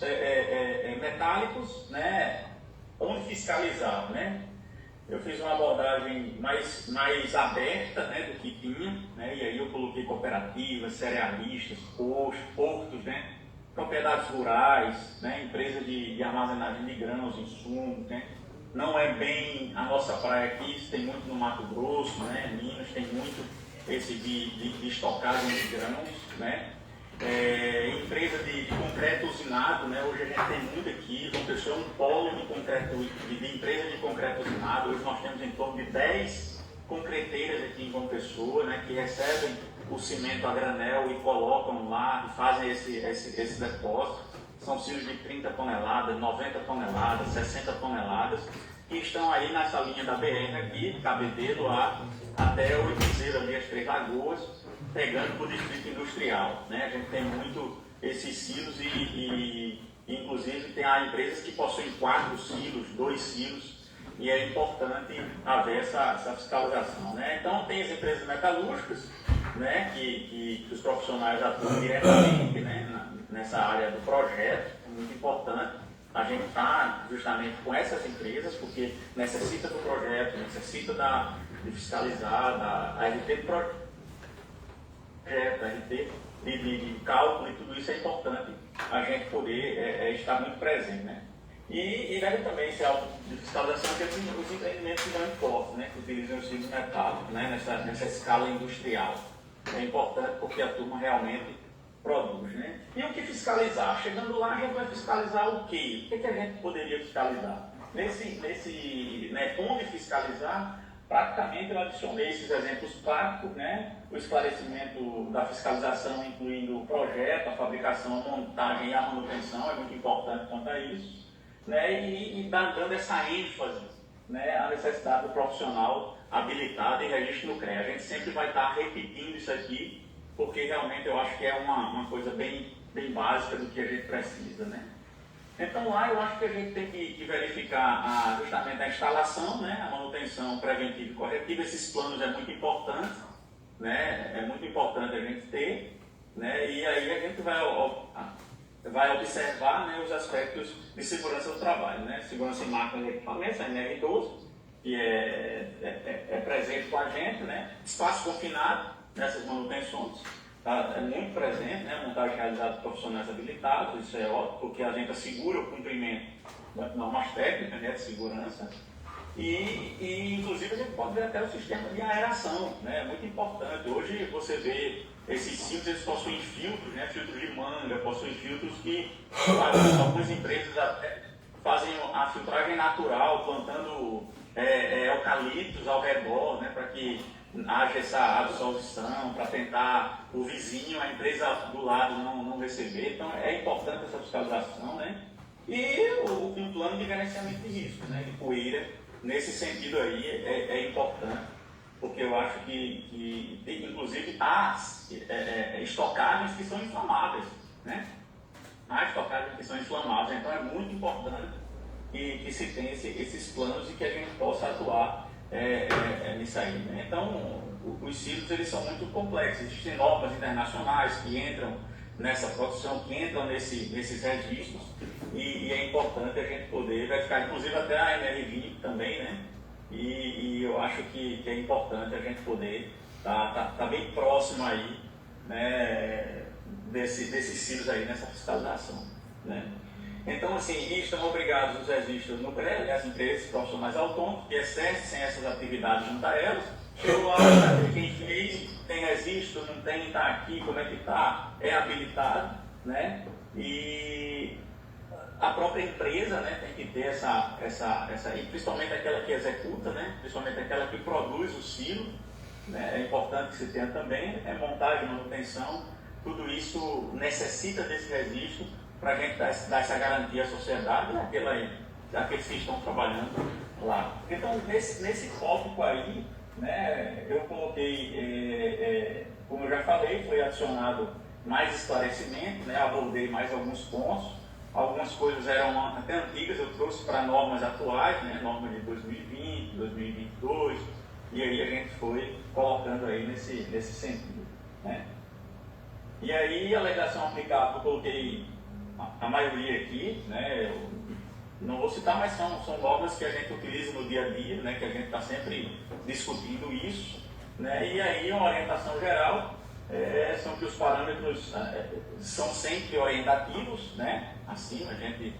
metálicos, né? Onde fiscalizar, né? Eu fiz uma abordagem mais aberta, né, do que tinha, né, e aí eu coloquei cooperativas, cerealistas, portos, né, propriedades rurais, né, empresas de armazenagem de grãos, insumos, né. Não é bem a nossa praia aqui, isso tem muito no Mato Grosso, né, Minas tem muito esse de estocagem de grãos, né. Empresa de concreto usinado, né? Hoje a gente tem muito aqui, João Pessoa é um polo de empresa de concreto usinado. Hoje nós temos em torno de 10 concreteiras aqui em João Pessoa, né? Que recebem o cimento a granel e colocam lá e fazem esse depósito. São silos de 30 toneladas, 90 toneladas, 60 toneladas. que estão aí nessa linha da BR aqui, Cabedelo até o Cruzeiro ali, as Três Lagoas, pegando para o distrito industrial, né? A gente tem muito esses silos e inclusive tem empresas que possuem 4 silos, 2 silos, e é importante haver essa fiscalização, né? Então tem as empresas metalúrgicas, né, que os profissionais atuam diretamente, né, nessa área do projeto, é muito importante. A gente está justamente com essas empresas, porque necessita do projeto, necessita de fiscalizar, da RT do projeto, RT de cálculo, e tudo isso é importante a gente poder estar muito presente, né? E deve também ser algo de fiscalização, que os empreendimentos que dão impostos, né, que utilizam os ciclos metálicos, né, nessa escala industrial. É importante porque a turma realmente produz, né? E o que fiscalizar? Chegando lá, a gente vai fiscalizar o quê? O que a gente poderia fiscalizar? Onde fiscalizar, praticamente eu adicionei esses exemplos práticos, né? O esclarecimento da fiscalização, incluindo o projeto, a fabricação, a montagem e a manutenção, é muito importante quanto a isso, né? E dando essa ênfase, né, à necessidade do profissional habilitado e registro no CREA. A gente sempre vai estar repetindo isso aqui, porque realmente eu acho que é uma coisa bem básica do que a gente precisa, né? Então lá eu acho que a gente tem que verificar justamente a instalação, né, a manutenção preventiva e corretiva. Esses planos é muito importante, né? É muito importante a gente ter, né? E aí a gente vai observar, né, os aspectos de segurança do trabalho, né? Segurança em máquinas e equipamentos, a NR12, que é presente com a gente, né? Espaço confinado nessas manutenções, tá? É muito presente, né? Montagem realizada por profissionais habilitados, isso é ótimo, porque a gente assegura o cumprimento das normas técnicas, né, de segurança. E inclusive a gente pode ver até o sistema de aeração, né? É muito importante. Hoje você vê esses ciclos, eles possuem filtros, né? Filtros de manga, possuem filtros que algumas empresas até fazem a filtragem natural, plantando eucaliptos ao redor, né? Para que haja essa absolvição, para tentar o vizinho, a empresa do lado não receber. Então é importante essa fiscalização, né? E um plano de gerenciamento de risco, né? De poeira, nesse sentido aí é importante, porque eu acho que inclusive há estocagens que são inflamáveis, né? Há estocagens que são inflamáveis, então é muito importante que se tenha esses planos e que a gente possa atuar nisso aí, né? Então, os silos eles são muito complexos, existem normas internacionais que entram nessa produção, que entram nesses registros, e é importante a gente poder verificar, inclusive até a NR20 também, né? E eu acho que é importante a gente poder tá bem próximo aí, né, desses silos aí nessa fiscalização, né? Então, assim, estão obrigados os registros no CREA, as empresas profissionais autônomos que exercem essas atividades junto a elas. Chegou lá, quem fez, tem registro, não tem, está aqui, como é que está, é habilitado, né? E a própria empresa, né, tem que ter e principalmente aquela que executa, né? Principalmente aquela que produz o silo, né? É importante que se tenha também, montagem, manutenção, tudo isso necessita desse registro para a gente dar essa garantia à sociedade, daqueles que estão trabalhando lá. Então, nesse tópico aí, né, eu coloquei, como eu já falei, foi adicionado mais esclarecimento, né, abordei mais alguns pontos. Algumas coisas eram até antigas, eu trouxe para normas atuais, né, normas de 2020, 2022, e aí a gente foi colocando aí nesse sentido, né. E aí a alegação aplicável, eu coloquei a maioria aqui, né, eu não vou citar, mas são normas que a gente utiliza no dia a dia, né, que a gente está sempre discutindo isso, né, e aí uma orientação geral são que os parâmetros são sempre orientativos, né, assim a gente,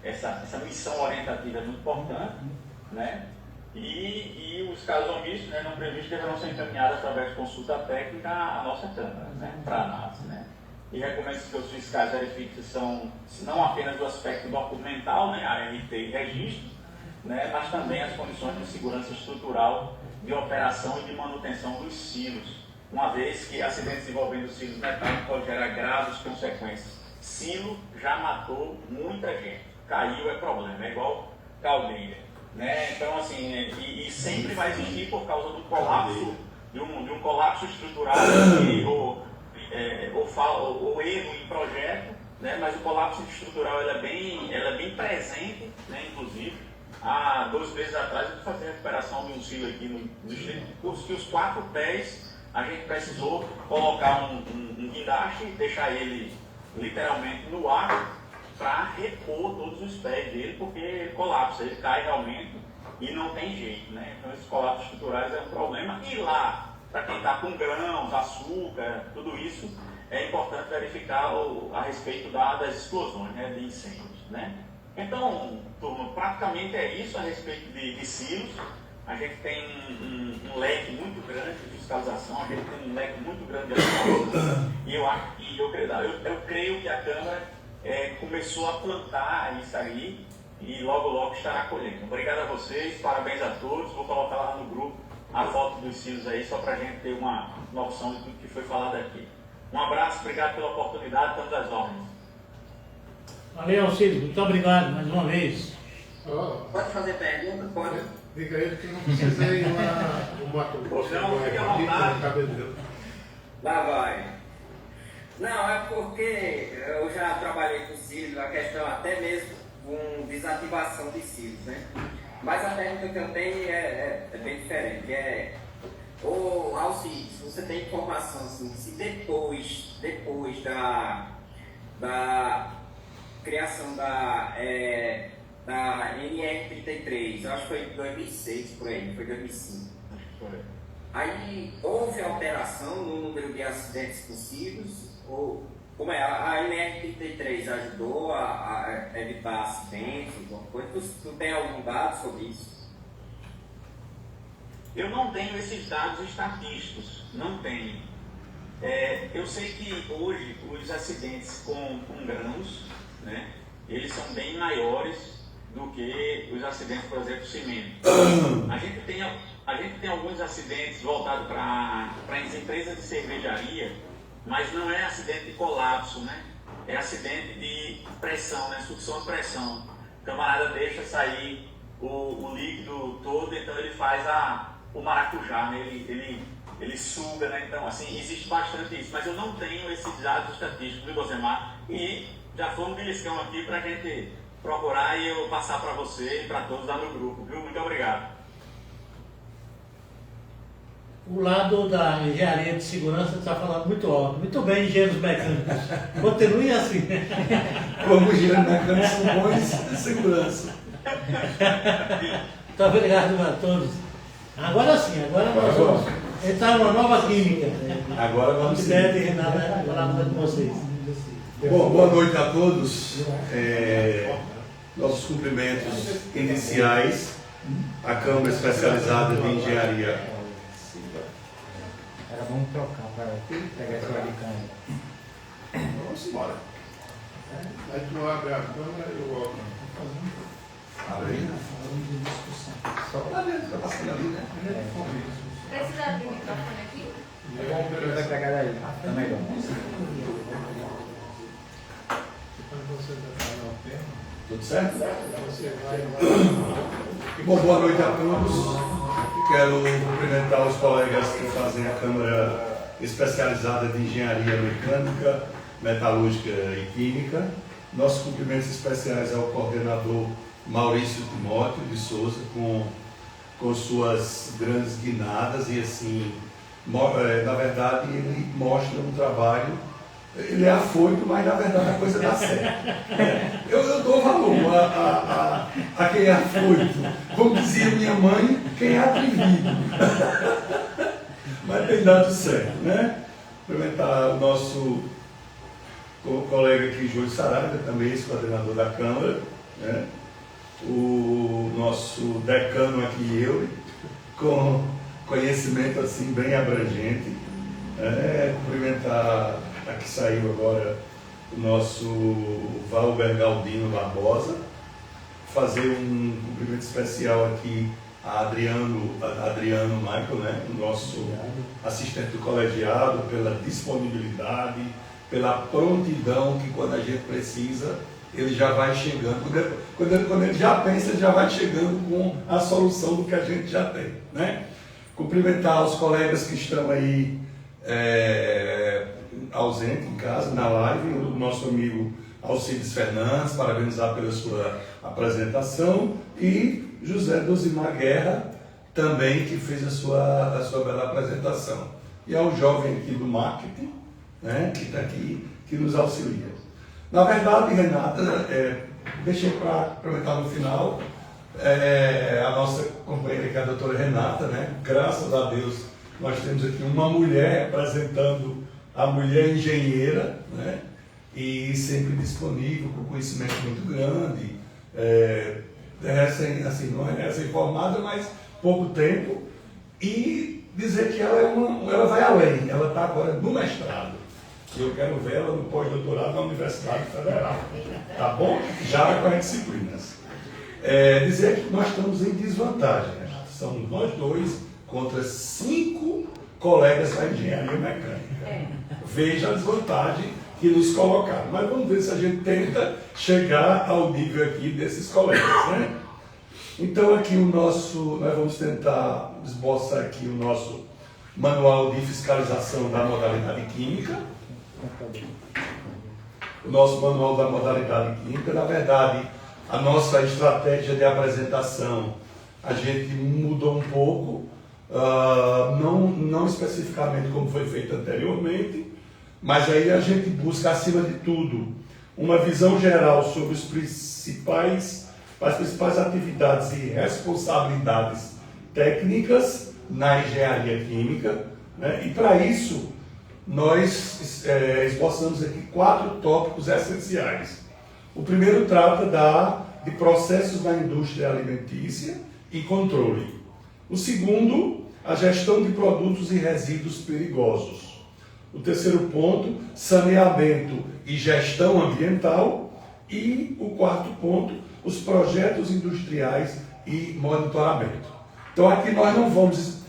essa missão orientativa é muito importante, né, e os casos omissos, né, não previstos deverão ser encaminhados através de consulta técnica à nossa Câmara, né, para análise, né. E recomendo que os fiscais verifiquem se não apenas o aspecto documental, né, a RT e registro, né, mas também as condições de segurança estrutural, de operação e de manutenção dos silos, uma vez que acidentes envolvendo os silos metálicos podem gerar graves consequências. Silo já matou muita gente. caiu é problema, é igual caldeira, né? Então, assim, e sempre vai existir por causa do colapso, de um colapso estrutural ou erro em projeto, né? Mas o colapso estrutural ela é bem presente, né? Inclusive, há 2 meses atrás eu fui fazer a recuperação de um silo aqui no distrito, que os 4 pés a gente precisou colocar um guindaste, deixar ele literalmente no ar para repor todos os pés dele, porque ele colapsa, ele cai realmente e não tem jeito, né? Então esses colapsos estruturais é um problema. E lá, para quem está com grãos, açúcar, tudo isso, é importante verificar a respeito das explosões, né? De incêndios, né? Então, turma, praticamente é isso a respeito de silos. A gente tem um leque muito grande de fiscalização, a gente tem um leque muito grande de atuação, e eu creio que a Câmara começou a plantar isso aí e logo estará colhendo. Obrigado a vocês, parabéns a todos. Vou colocar lá no grupo a foto dos silos aí, só para a gente ter uma noção de tudo que foi falado aqui. Um abraço, obrigado pela oportunidade, estamos às ordens. Valeu, Alcides, muito obrigado mais uma vez. Pode fazer pergunta? Pode. Diga a ele que não precisa ir lá no Mato Grosso. Não, fique à vontade. Lá vai. Não, é porque eu já trabalhei com silos, a questão até mesmo com desativação de silos, né? Mas a pergunta que eu tenho é bem diferente. Alcides, você tem informação assim, se depois da criação da NR33, eu acho que foi em 2006 por aí, foi 2005. Aí houve alteração no número de acidentes possíveis? Ou como é? A NR33 ajudou a evitar acidentes, alguma coisa? Tu tem algum dado sobre isso? Eu não tenho esses dados estatísticos, não tenho. Eu sei que hoje os acidentes com grãos, né, eles são bem maiores do que os acidentes, por exemplo, cimento. A gente tem alguns acidentes voltados para as empresas de cervejaria, mas não é acidente de colapso, né? É acidente de pressão, né? Sucção de pressão. O camarada deixa sair o líquido todo, então ele faz o maracujá, né? Ele suga, né? Então, assim, existe bastante isso, mas eu não tenho esses dados estatísticos, viu, Josemar? E já foi um beliscão aqui para a gente procurar e eu passar para você e para todos lá no grupo, viu? Muito obrigado. O lado da engenharia de segurança está falando muito alto. Muito bem, engenheiros mecânicos. Continuem assim. Como engenheiros mecânicos são bons de segurança. Muito obrigado a todos. Agora sim, agora nós vamos entrar numa nova química. Agora vamos seguir. A ideia de Renata é falar com vocês. Bom, boa noite a todos. Nossos cumprimentos iniciais à Câmara Especializada de Engenharia. Agora vamos trocar para pegar esse alicante. Vamos embora. Aí tu abre a câmera e eu volto. Abre aí. Só lá dentro, tá passando ali, né? Precisa abrir o microfone aqui? Vai pegar daí, tá melhor. Quando você vai no tema, Tudo certo? você vai. Bom, boa noite a todos. Quero cumprimentar os colegas que fazem a Câmara Especializada de Engenharia Mecânica, Metalúrgica e Química. Nossos cumprimentos especiais ao coordenador Maurício Timóteo de Souza, com suas grandes guinadas e assim, na verdade ele mostra um trabalho, ele é afoito, mas na verdade a coisa dá certo. Eu dou valor a quem é afoito. Como dizia minha mãe, quem é atrevido. Mas tem dado certo, né? Cumprimentar o nosso colega aqui, Júlio Saraiva, também ex-coordenador da Câmara, né? O nosso decano aqui, eu, com conhecimento assim bem abrangente. Cumprimentar, aqui saiu agora o nosso Valber Galdino Barbosa, fazer um cumprimento especial aqui a Adriano Michael, né, o nosso assistente do colegiado, pela disponibilidade, pela prontidão que quando a gente precisa, ele já vai chegando, quando ele já pensa, ele já vai chegando com a solução do que a gente já tem, né? Cumprimentar os colegas que estão aí ausentes em casa, na live, o nosso amigo Alcides Fernandes, parabenizar pela sua apresentação, e José Dozimar Guerra, também, que fez a sua bela apresentação. E ao jovem aqui do marketing, né, que está aqui, que nos auxilia. Na verdade, Renata, deixei para aproveitar no final, a nossa companheira aqui, a doutora Renata, né, graças a Deus, nós temos aqui uma mulher representando a mulher engenheira, né, e sempre disponível, com conhecimento muito grande, assim, não é recém-formada, mas pouco tempo, e dizer que ela vai além, ela está agora no mestrado. E eu quero ver ela no pós-doutorado na Universidade Federal. Tá bom? Já com as disciplinas. Dizer que nós estamos em desvantagem. Somos nós dois contra 5 colegas da engenharia mecânica. Veja a desvantagem que nos colocaram. Mas vamos ver se a gente tenta chegar ao nível aqui desses colegas, né? Então aqui nós vamos tentar esboçar aqui o nosso manual de fiscalização da modalidade química. O nosso manual da modalidade química, na verdade, a nossa estratégia de apresentação, a gente mudou um pouco, não especificamente como foi feito anteriormente, mas aí a gente busca, acima de tudo, uma visão geral sobre as principais atividades e responsabilidades técnicas na engenharia química, né? E para isso, nós esboçamos aqui 4 tópicos essenciais. O primeiro trata de processos na indústria alimentícia e controle. O segundo, a gestão de produtos e resíduos perigosos. O terceiro ponto, saneamento e gestão ambiental. E o quarto ponto, os projetos industriais e monitoramento. Então aqui nós não vamos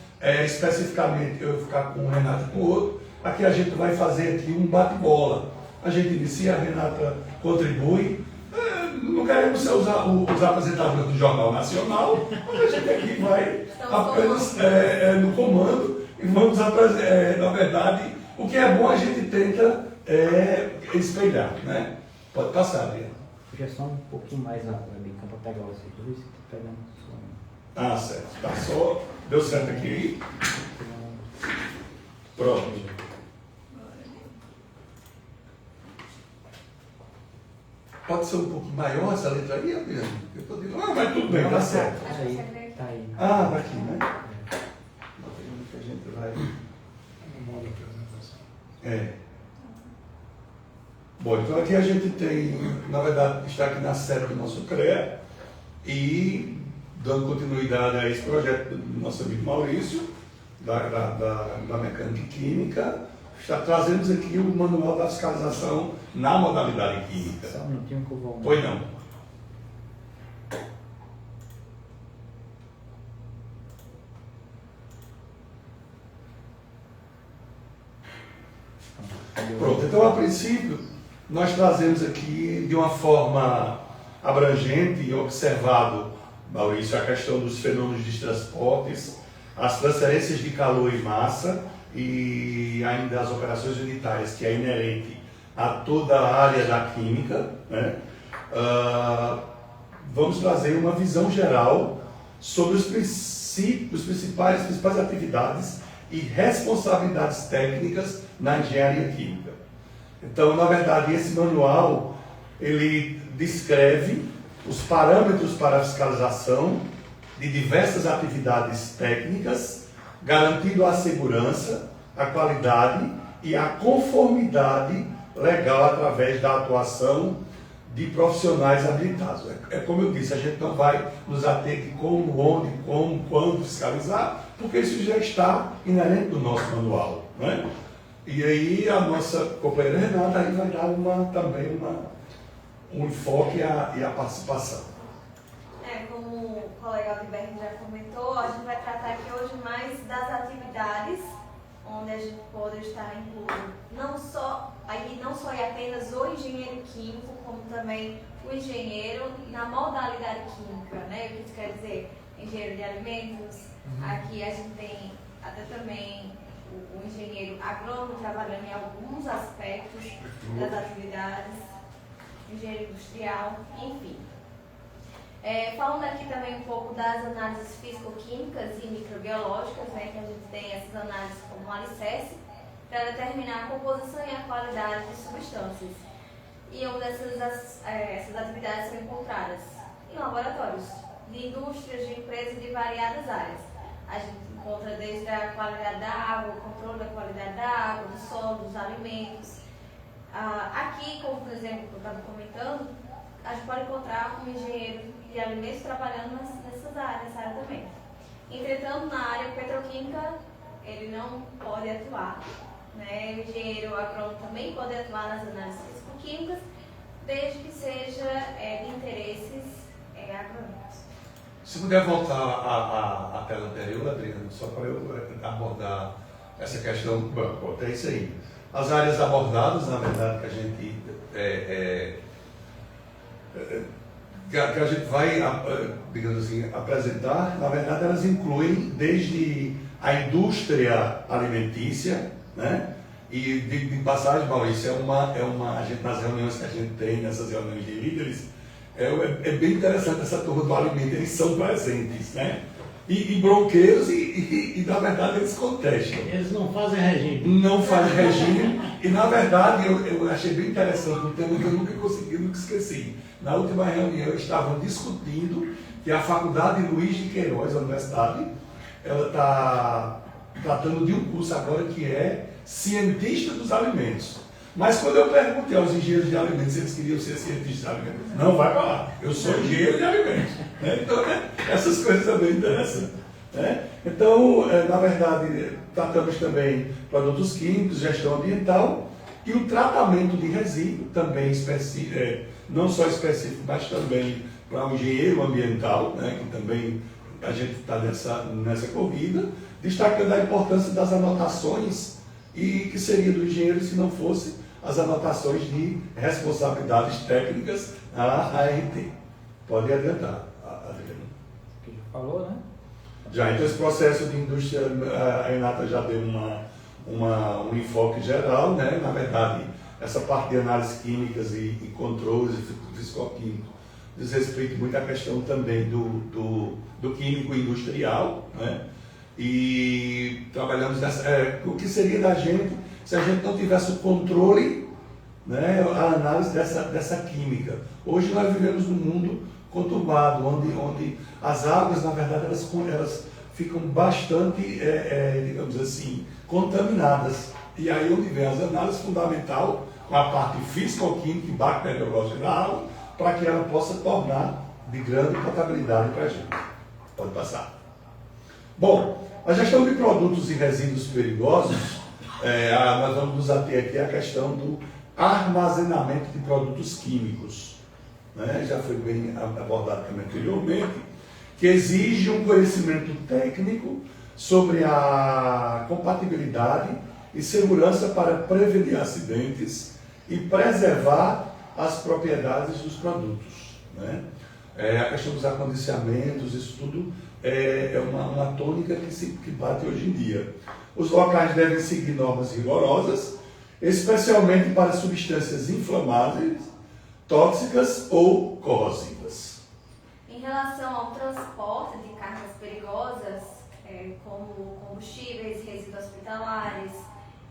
especificamente eu ficar com um Renato com o outro. Aqui a gente vai fazer aqui um bate-bola. A gente inicia, a Renata contribui. Não queremos ser os apresentadores do Jornal Nacional, mas a gente aqui vai apenas no comando e vamos apresentar. Na verdade, o que é bom a gente tenta espelhar, né? Pode passar, Adriano. Puxa só um pouquinho mais a webcam para pegar vocês dois, que tá pegando só. Ah, certo. Tá só. Deu certo aqui. Pronto. Pode ser um pouquinho maior essa letra aí, Adriano? Eu estou dizendo, mas tudo bem, tá certo. Tá aí, tá aí. Ah, tá aqui, né? Que a gente vai. No modo apresentação. Bom, então aqui a gente tem, na verdade, está aqui na sede do nosso CREA e dando continuidade a esse projeto do nosso amigo Maurício, da Mecânica e Química, trazemos aqui o manual da fiscalização na modalidade química. Só um minutinho que eu vou. Pois não. Pronto, então a princípio nós trazemos aqui de uma forma abrangente e observado, Maurício, a questão dos fenômenos de transportes, as transferências de calor e massa e ainda as operações unitárias, que é inerente a toda a área da química, né? Vamos trazer uma visão geral sobre os principais atividades e responsabilidades técnicas na engenharia química. Então, na verdade, esse manual, ele descreve os parâmetros para a fiscalização de diversas atividades técnicas, garantindo a segurança, a qualidade e a conformidade legal através da atuação de profissionais habilitados. É como eu disse, a gente não vai nos ater de como, onde, como, quando fiscalizar, porque isso já está inerente no nosso manual, né? E aí a nossa companheira Renata aí vai dar também um enfoque e a participação. Como o colega Alberto já comentou, a gente vai tratar aqui hoje mais das atividades onde a gente pode estar incluso não só e apenas o engenheiro químico, como também o engenheiro na modalidade química, né? O que isso quer dizer? Engenheiro de alimentos, aqui a gente tem até também o engenheiro agrônomo trabalhando em alguns aspectos das atividades, engenheiro industrial, enfim. Falando aqui também um pouco das análises físico-químicas e microbiológicas, né, que a gente tem essas análises como um alicerce para determinar a composição e a qualidade de substâncias. E onde essas atividades são encontradas em laboratórios de indústrias, de empresas de variadas áreas. A gente encontra desde a qualidade da água, o controle da qualidade da água, do solo, dos alimentos. Aqui, como por exemplo, que eu estava comentando, a gente pode encontrar um engenheiro de alimentos trabalhando nessa área também. Entretanto, na área petroquímica, ele não pode atuar. Né? O engenheiro agrônomo também pode atuar nas análises físico-químicas, desde que seja de interesses agronômicos. Se puder voltar à tela anterior, Adriano, só para eu abordar essa questão. Bom, é isso aí. As áreas abordadas, na verdade, que a gente vai, digamos assim, apresentar, na verdade, elas incluem desde a indústria alimentícia, né? E de passagem, Maurício, nas reuniões que a gente tem, nessas reuniões de líderes, é bem interessante essa turma do alimento, eles são presentes, né? E bronqueiros, na verdade eles contestam. Eles não fazem regime. Não fazem regime, e na verdade eu achei bem interessante um tema que eu nunca esqueci. Na última reunião estavam discutindo que a Faculdade Luiz de Queiroz, a universidade, ela está tratando de um curso agora que é cientista dos alimentos. Mas quando eu perguntei aos engenheiros de alimentos se eles queriam ser cientistas de alimentos, não vai para lá, eu sou engenheiro de alimentos. Né? Então, essas coisas são bem interessantes. Né? Então, na verdade, tratamos também produtos químicos, gestão ambiental e o tratamento de resíduo, também específico, não só específico, mas também para o engenheiro ambiental, né? Que também a gente está nessa corrida, destacando a importância das anotações e que seria do engenheiro se não fosse as anotações de responsabilidades técnicas à ART. Pode adiantar, Adriano. Que já falou, né? Já, então esse processo de indústria, a Renata já deu um enfoque geral, né? Na verdade, essa parte de análises químicas e controles físico-químicos diz respeito muito à questão também do químico industrial, né? E trabalhamos o que seria da gente se a gente não tivesse o controle, né, a análise dessa química. Hoje nós vivemos num mundo conturbado, onde as águas, na verdade, elas ficam bastante, digamos assim, contaminadas. E aí onde vem as análises fundamental com a parte físico-química e bacteriológica da água, para que ela possa tornar de grande potabilidade para a gente. Pode passar. Bom, a gestão de produtos e resíduos perigosos, nós vamos nos ater aqui à questão do armazenamento de produtos químicos. Né? Já foi bem abordado também anteriormente, que exige um conhecimento técnico sobre a compatibilidade e segurança para prevenir acidentes e preservar as propriedades dos produtos. Né? A questão dos acondicionamentos, isso tudo é uma tônica que bate hoje em dia. Os locais devem seguir normas rigorosas, especialmente para substâncias inflamáveis, tóxicas ou corrosivas. Em relação ao transporte de cargas perigosas, como combustíveis, resíduos hospitalares,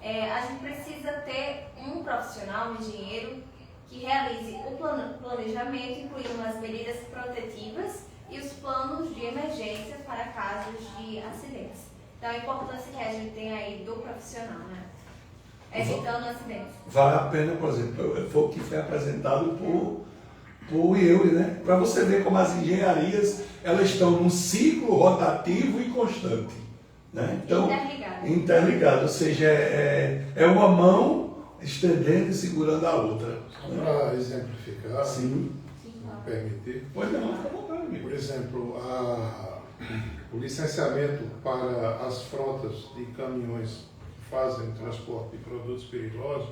a gente precisa ter um profissional, um engenheiro, que realize o planejamento, incluindo as medidas protetivas e os planos de emergência para casos de acidentes. Então, a importância que a gente tem aí do profissional, né? Evitando acidentes. Vale a pena, por exemplo, foi o que foi apresentado por Eury, né? Para você ver como as engenharias elas estão num ciclo rotativo e constante. Né? Então, interligado, ou seja, é uma mão estendendo e segurando a outra. Para exemplificar, sim. Me permitir. Pois não, fica à vontade, amigo. Por exemplo, o licenciamento para as frotas de caminhões fazem transporte de produtos perigosos,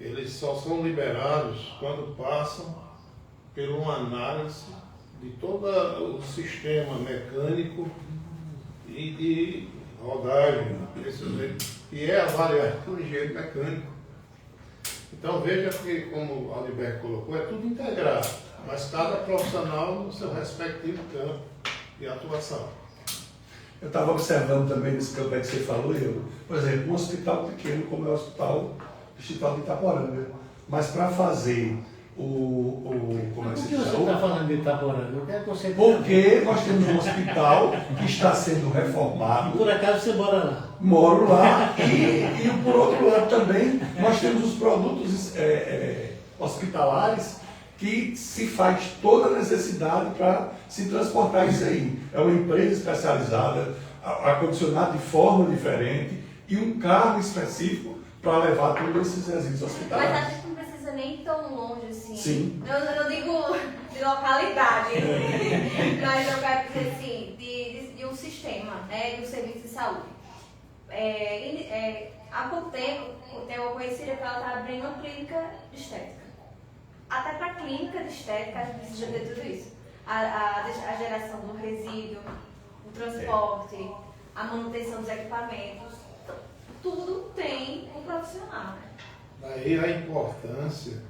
eles só são liberados quando passam por uma análise de todo o sistema mecânico e de rodagem, e é avaliado por engenheiro mecânico. Então veja que, como o Alberto colocou, é tudo integrado, mas cada profissional no seu respectivo campo de atuação. Eu estava observando também nesse campo aí que você falou, por exemplo, um hospital pequeno como é o Hospital de Itaporanga, mas para fazer como é que Por se que você chama? está falando de Itaporanga? Eu quero que você Porque nós temos um hospital que está sendo reformado. Por acaso você mora lá? Moro lá e por outro lado também nós temos os produtos hospitalares que se faz toda a necessidade para se transportar isso aí. É uma empresa especializada, acondicionado de forma diferente e um carro específico para levar todos esses resíduos Mas hospitalares. a gente não precisa nem ir tão longe assim. Sim. Eu não digo de localidade, mas eu quero dizer assim, de um sistema, né, de um serviço de saúde. Há pouco tempo, eu conheci que ela está abrindo uma clínica de estética. Até para a clínica de estética a gente precisa ter tudo isso. A geração do resíduo, o transporte, a manutenção dos equipamentos, tudo tem um profissional. Daí a importância,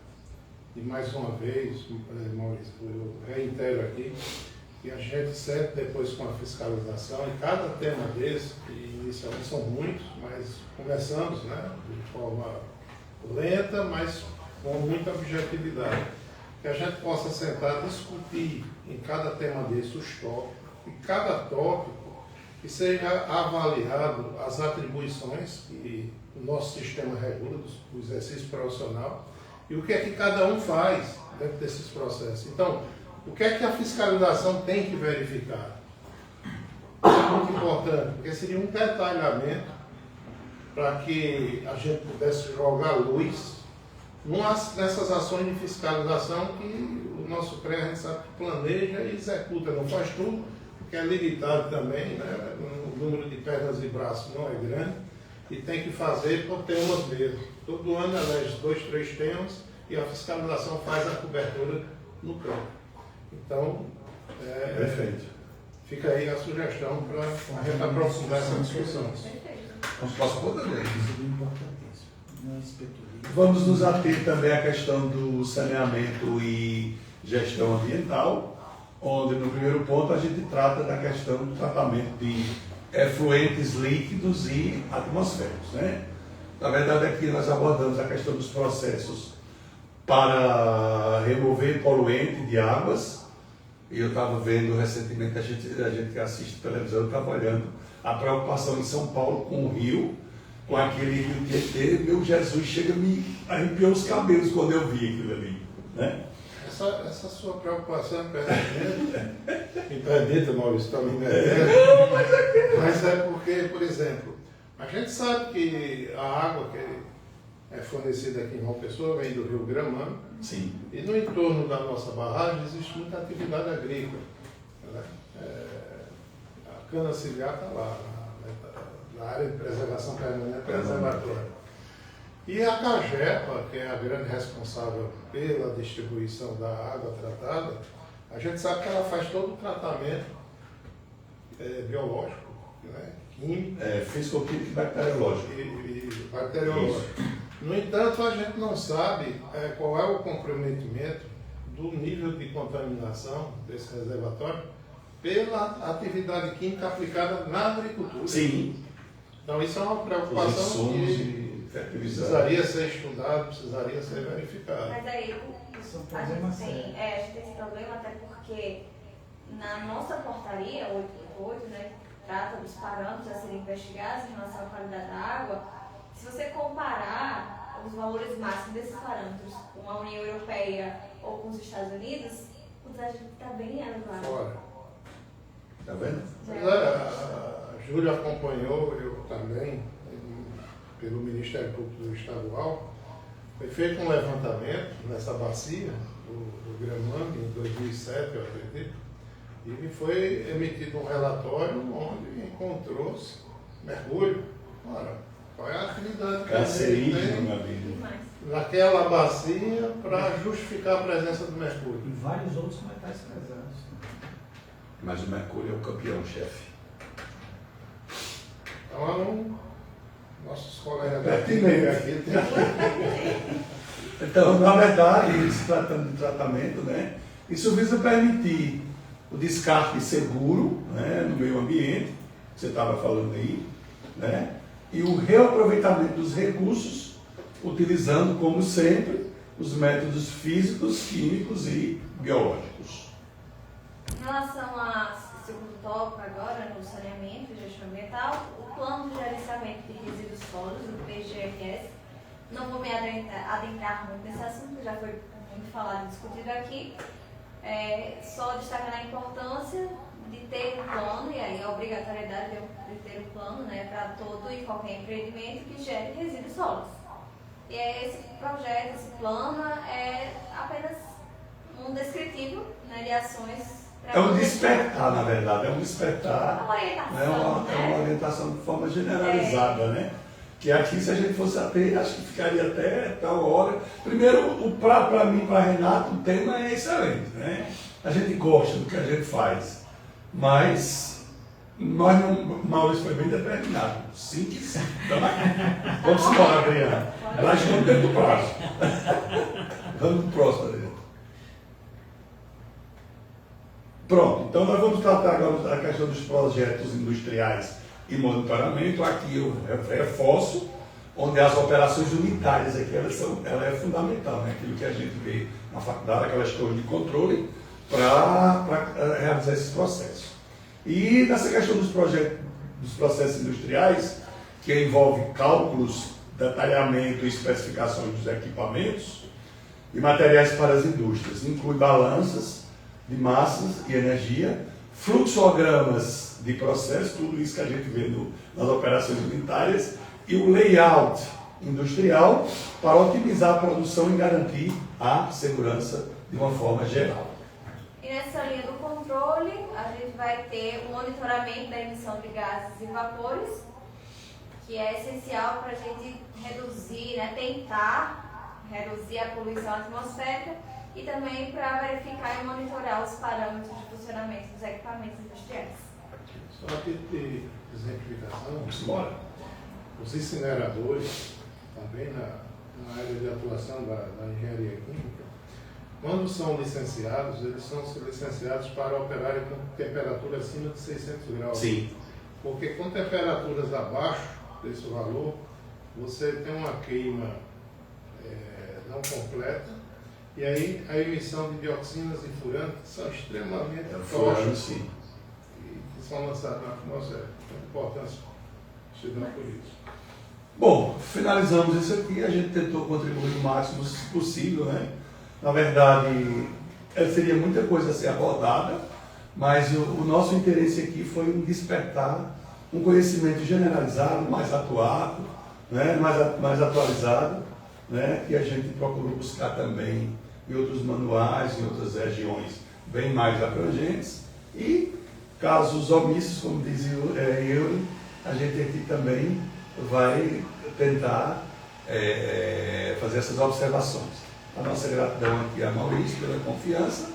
e mais uma vez, Maurício, eu reitero aqui, que a gente sempre depois com a fiscalização, e cada tema desse, que inicialmente são muitos, mas começamos, né, de forma lenta, mas com muita objetividade, que a gente possa sentar, discutir em cada tema desse os tópicos, e cada tópico que seja avaliado as atribuições que o nosso sistema regula, do exercício profissional, e o que é que cada um faz dentro desses processos. Então, o que é que a fiscalização tem que verificar? É muito importante, porque seria um detalhamento para que a gente pudesse jogar luz nessas ações de fiscalização que o nosso CREA, a gente sabe que planeja e executa, não faz tudo, porque é limitado também, né? O número de pernas e braços não é grande, e tem que fazer por temas mesmo. Todo ano elege 2, 3 temas e a fiscalização faz a cobertura no campo. Então, Perfeito. fica aí a sugestão para a gente aprofundar essa discussão. Posso poder? Importantíssimo. Na inspetoria. Vamos nos ater também à questão do saneamento e gestão ambiental, onde no primeiro ponto a gente trata da questão do tratamento de efluentes líquidos e atmosféricos, né? Na verdade aqui nós abordamos a questão dos processos para remover poluente de águas, e eu estava vendo recentemente, a gente que assiste televisão estava olhando a preocupação em São Paulo com o rio, com aquele rio Tietê. Meu Jesus, chega a me arrepiar os cabelos quando eu vi aquilo ali, né? Essa sua preocupação me permita, Maurício, também me mas é porque, por exemplo, a gente sabe que a água que é fornecida aqui em João Pessoa vem do rio Gramame. Sim. E no entorno da nossa barragem existe muita atividade agrícola, né? A cana-ciliar está lá, na área de preservação permanente preservatória. E a CAGEPA, que é a grande responsável pela distribuição da água tratada, a gente sabe que ela faz todo o tratamento biológico, né? Químico, físico-químico e bacteriológico. e bacteriológico. No entanto, a gente não sabe qual é o comprometimento do nível de contaminação desse reservatório pela atividade química aplicada na agricultura. Sim. Então, isso é uma preocupação que precisaria ser estudado, precisaria ser verificado. Mas aí, São a gente problemas tem, sérios. a gente tem esse problema até porque na nossa portaria 888, né, trata dos parâmetros a serem investigados em relação à qualidade da água. Se você comparar os valores máximos desses parâmetros com a União Europeia ou com os Estados Unidos, o Brasil está bem elevado. Fora. Tá vendo? Mas a Júlia acompanhou, eu também, pelo Ministério Público Estadual. Foi feito um levantamento nessa bacia do Gramame em 2007, eu acredito, e foi emitido um relatório onde encontrou-se mergulho. Ora, Qual é a atividade que Cancerígeno, tem meu amigo. Demais. naquela bacia para justificar a presença do mercúrio? E vários outros metais pesados. Mas o mercúrio é o campeão, chefe. Então, nossos colegas Pertinente. aqui têm Então, na verdade, se tratando de tratamento, né, isso visa permitir o descarte seguro, né, no meio ambiente, que você estava falando aí, né, e o reaproveitamento dos recursos, utilizando, como sempre, os métodos físicos, químicos e biológicos. Em relação ao segundo tópico agora, no saneamento e gestão ambiental, o plano de gerenciamento de resíduos sólidos, o PGRS, não vou me adentrar muito nesse assunto, já foi muito falado e discutido aqui, só destacando a importância de ter um plano, e aí a obrigatoriedade de ter um plano, né, para todo e qualquer empreendimento que gere resíduos sólidos. E esse projeto, esse plano é apenas um descritivo, né, de ações. É um despertar, na verdade, é um despertar, Uma orientação, né, uma orientação de forma generalizada, né? Que aqui, se a gente fosse até, acho que ficaria até tal hora. Primeiro, para mim, para Renato, o tema é excelente, né? A gente gosta do que a gente faz, mas nós não, Maurício foi bem determinado. Sim que sim. Então, vamos embora, Adriana. Nós estamos dentro do prazo. Vamos pro próximo, Adriana. Pronto, então nós vamos tratar agora da questão dos projetos industriais e monitoramento. Aqui eu reforço, onde as operações unitárias aqui, ela é fundamental, né? Aquilo que a gente vê na faculdade, aquelas torres de controle, para realizar esses processos. E nessa questão dos processos industriais, que envolve cálculos, detalhamento e especificações dos equipamentos e materiais para as indústrias, inclui balanças de massas e energia, fluxogramas de processo, tudo isso que a gente vê nas operações unitárias, e o layout industrial para otimizar a produção e garantir a segurança de uma forma geral. E nessa linha do controle, a gente vai ter o monitoramento da emissão de gases e vapores, que é essencial para a gente reduzir, né, tentar reduzir a poluição atmosférica e também para verificar e monitorar os parâmetros de funcionamento dos equipamentos industriais. só a título de exemplificação. Vamos embora. Os incineradores, também na área de atuação da engenharia química, quando são licenciados, eles são licenciados para operarem com temperatura acima de 600 graus. Sim. Porque com temperaturas abaixo desse valor, você tem uma queima não completa, e aí a emissão de dioxinas e furanos são extremamente tóxicos Sim. e que são lançados na atmosfera. Então, importância estudar por isso. Bom, finalizamos isso aqui, a gente tentou contribuir o máximo possível, né? Na verdade, seria muita coisa a ser abordada, mas o nosso interesse aqui foi em despertar um conhecimento generalizado, mais atuado, né? mais atualizado, né? Que a gente procurou buscar também em outros manuais, em outras regiões bem mais abrangentes, e casos omissos, como dizia eu, a gente aqui também vai tentar fazer essas observações. A nossa gratidão aqui a Maurício pela confiança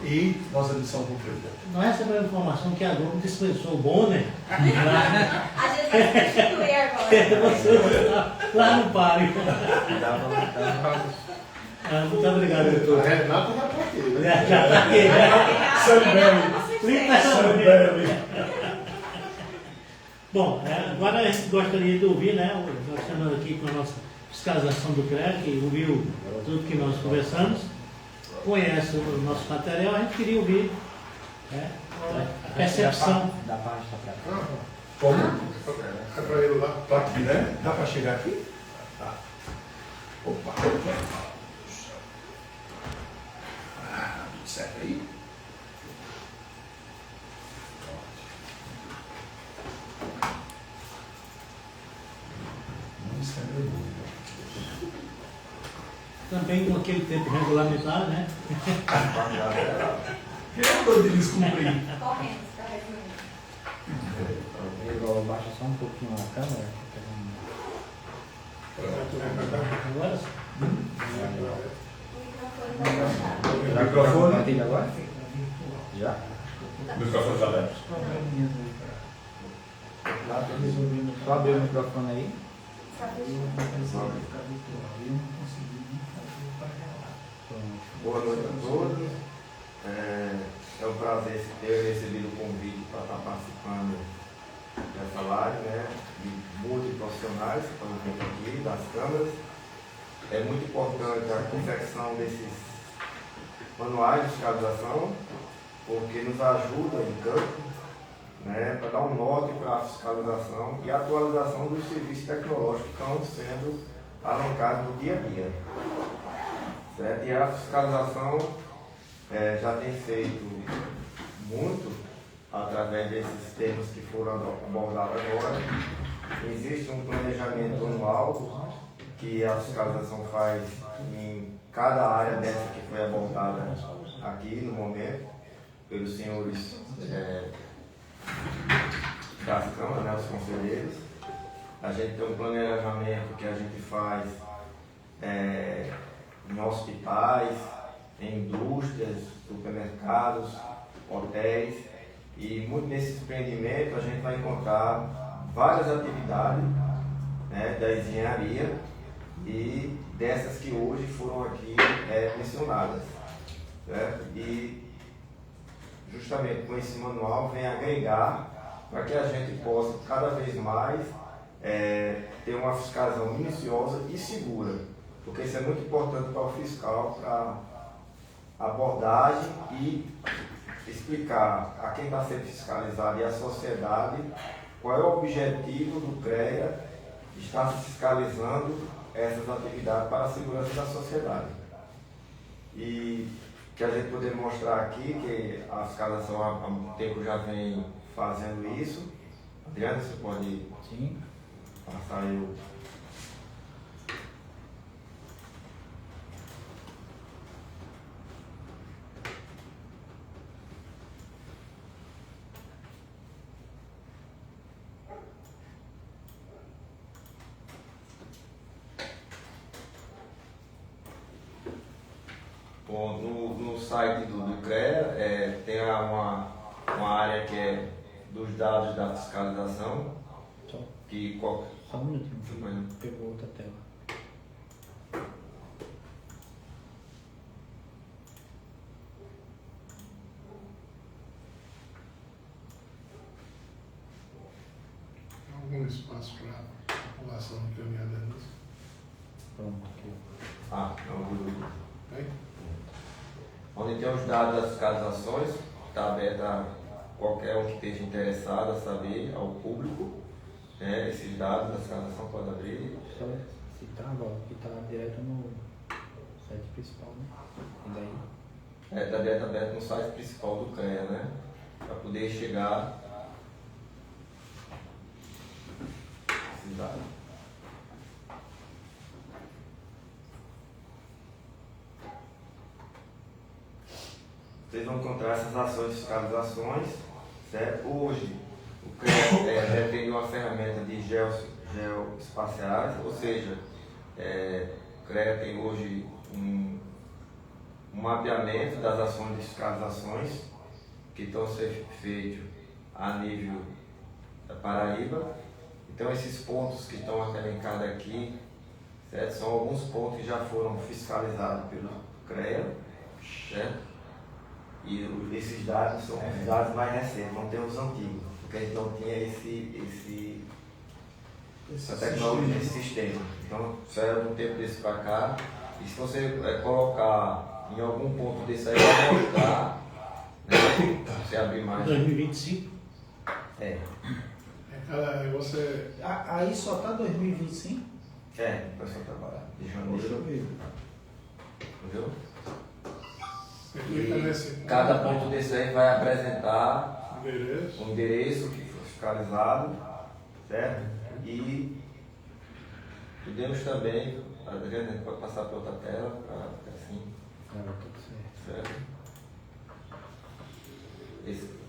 e nossa missão cumprida. Nós recebemos informação que a Globo dispensou o Bonner A gente vai substituir agora. lá no páreo. Muito obrigado, A doutor. Renata vai para aqui, né? Já está aqui. Bom, agora a gente gostaria de ouvir, né? Nós estamos aqui com a nossa fiscalização do CREA, que ouviu tudo que nós conversamos, conhece o nosso material, a gente queria ouvir, né, a percepção. Da parte para cá. Como? É para ele lá. Tá aqui, né? Dá para chegar aqui? Tá. Opa. Tudo certo aí? Isso é meu bom. Também com aquele tempo regulamentar, né? Quem é o de descumprir? Correndo, está resumindo. Baixa só um pouquinho a câmera. Agora sim. O microfone vai fechar. Microfone? Agora? Já? Microfones abertos. Só abrir o microfone aí. Está fechado. Boa noite a todos. É um prazer ter recebido o convite para estar participando dessa live, né? De multiprofissionais que estão vindo aqui, das câmaras. É muito importante a confecção desses manuais de fiscalização, porque nos ajuda em campo, né, para dar um norte para a fiscalização e a atualização dos serviços tecnológicos que estão sendo alancados no dia a dia. Certo? E a fiscalização já tem feito muito através desses temas que foram abordados agora. Existe um planejamento anual que a fiscalização faz em cada área dessa que foi abordada aqui no momento, pelos senhores das câmaras, né, os conselheiros. A gente tem um planejamento que a gente faz em hospitais, em indústrias, supermercados, hotéis, e muito nesse empreendimento a gente vai encontrar várias atividades, né, da engenharia e dessas que hoje foram aqui mencionadas, certo? E justamente com esse manual vem agregar para que a gente possa cada vez mais ter uma fiscalização minuciosa e segura, porque isso é muito importante para o fiscal, para abordagem e explicar a quem está sendo fiscalizado e à sociedade qual é o objetivo do CREA estar fiscalizando essas atividades para a segurança da sociedade. E que a gente poder mostrar aqui que a fiscalização há muito tempo já vem fazendo isso. Adriano, você pode Sim. passar aí o... Bom, no site do CREA tem uma área que é dos dados da fiscalização, que Só um minutinho. Pegou outra tela. Algum espaço para a população encaminhada nisso? Pronto, aqui. não, Tem? onde tem os dados das fiscalizações, está aberto a qualquer um que esteja interessado a saber, ao público, né, esses dados da fiscalização pode abrir. Só citar, ó, que está direto no site principal, né? E daí? Está aberto no site principal do CREA, né? Para poder chegar esses dados. Vocês vão encontrar essas ações de fiscalizações, certo? Hoje, o CREA pretende uma ferramenta de geoespaciais, ou seja, o CREA tem hoje um mapeamento das ações de fiscalizações que estão sendo feitos a nível da Paraíba. Então, esses pontos que estão elencados aqui, certo? São alguns pontos que já foram fiscalizados pelo CREA, certo? E esses dados são os dados mais recentes, não tem os antigos, porque a gente não tinha essa tecnologia, esse sistema. Então, isso era de um tempo desse para cá. E se você colocar em algum ponto desse aí, vai mostrar, né? Você abrir mais. 2025? Você... Aí só está 2025? O pessoal trabalha de janeiro. Entendeu? Você clica nesse Cada ponto desse aí vai apresentar endereço. o endereço que foi fiscalizado, certo? E podemos também, Adriana, pode passar para outra tela, para ficar assim, Tudo certo. certo? Esse.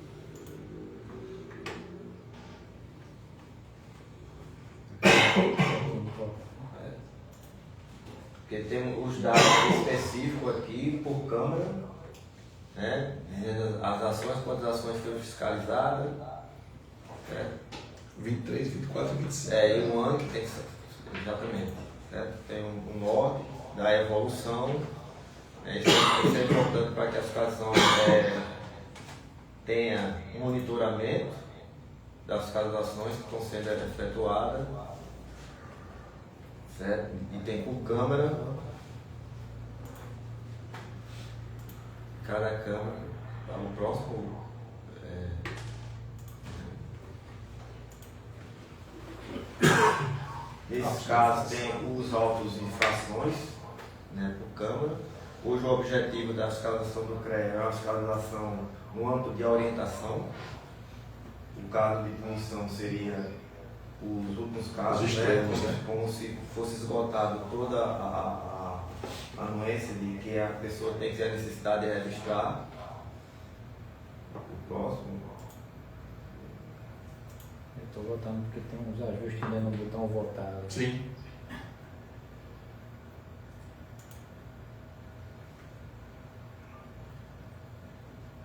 Porque tem os dados específicos aqui por câmara, né? Dizendo as ações, quantas ações foram fiscalizadas. Certo? 23, 24 e 25. E um ano que tem que ser. Exatamente. Certo? Tem um norte da evolução. Isso é importante para que a fiscalização tenha um monitoramento das fiscalizações que estão sendo efetuadas. Certo? E tem por câmara. Cada câmara. O próximo. Nesse caso tem os autos de infrações, né, por câmara. Hoje o objetivo da fiscalização do CREA é uma fiscalização no âmbito de orientação. O caso de punição seria os últimos casos, né, como se fosse esgotado toda a anuência de que a pessoa tem que ter a necessidade de registrar. O próximo. Eu estou votando porque tem uns ajustes ainda no botão votar. Sim.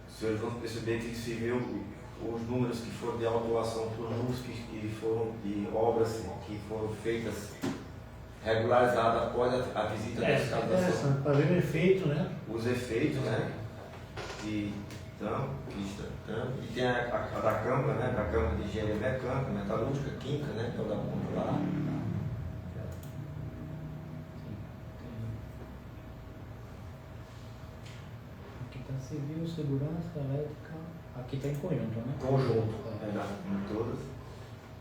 Os senhores vão perceber que se viu os números que foram de autuação por números que foram de obras que foram feitas regularizadas após a visita da fiscalização. Interessante, para ver o efeito, né? Os efeitos, né? E tem a da Câmara, né? Da Câmara de Engenharia Mecânica, Metalúrgica, Química, né? Que é o da ponta lá. Aqui está civil, segurança, elétrica. Aqui está em conjunto, né? Conjunto, em todas.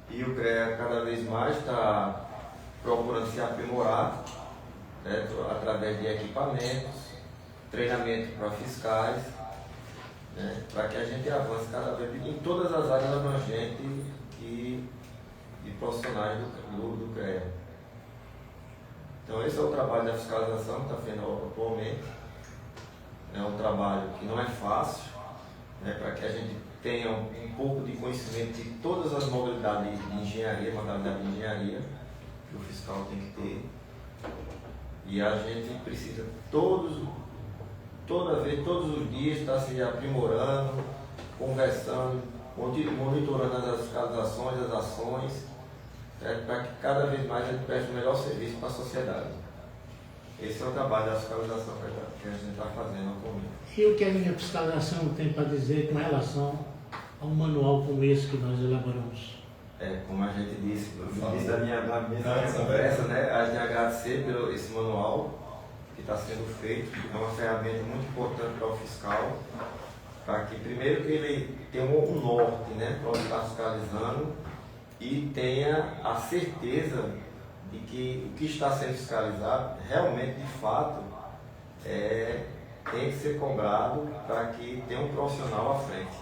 E o CREA cada vez mais está procurando se aprimorar, certo? Através de equipamentos, treinamento para fiscais, né? Para que a gente avance cada vez em todas as áreas abrangentes e profissionais do CREA. Então esse é o trabalho da fiscalização que está sendo atualmente. É um trabalho que não é fácil, né, para que a gente tenha um pouco de conhecimento de todas as modalidades de engenharia, modalidade de engenharia que o fiscal tem que ter. E a gente precisa todos os dias estar se aprimorando, conversando, monitorando as fiscalizações, as ações, certo? Para que cada vez mais a gente preste o melhor serviço para a sociedade. Esse é o trabalho da fiscalização que a gente está fazendo atualmente. E o que a minha fiscalização tem para dizer com relação ao manual como esse que nós elaboramos? Como a gente disse, na minha conversa, né, a gente agradecer pelo esse manual que está sendo feito, é uma ferramenta muito importante para o fiscal, para que primeiro que ele tenha um norte, né, para onde está fiscalizando e tenha a certeza de que o que está sendo fiscalizado realmente, de fato, tem que ser cobrado para que tenha um profissional à frente.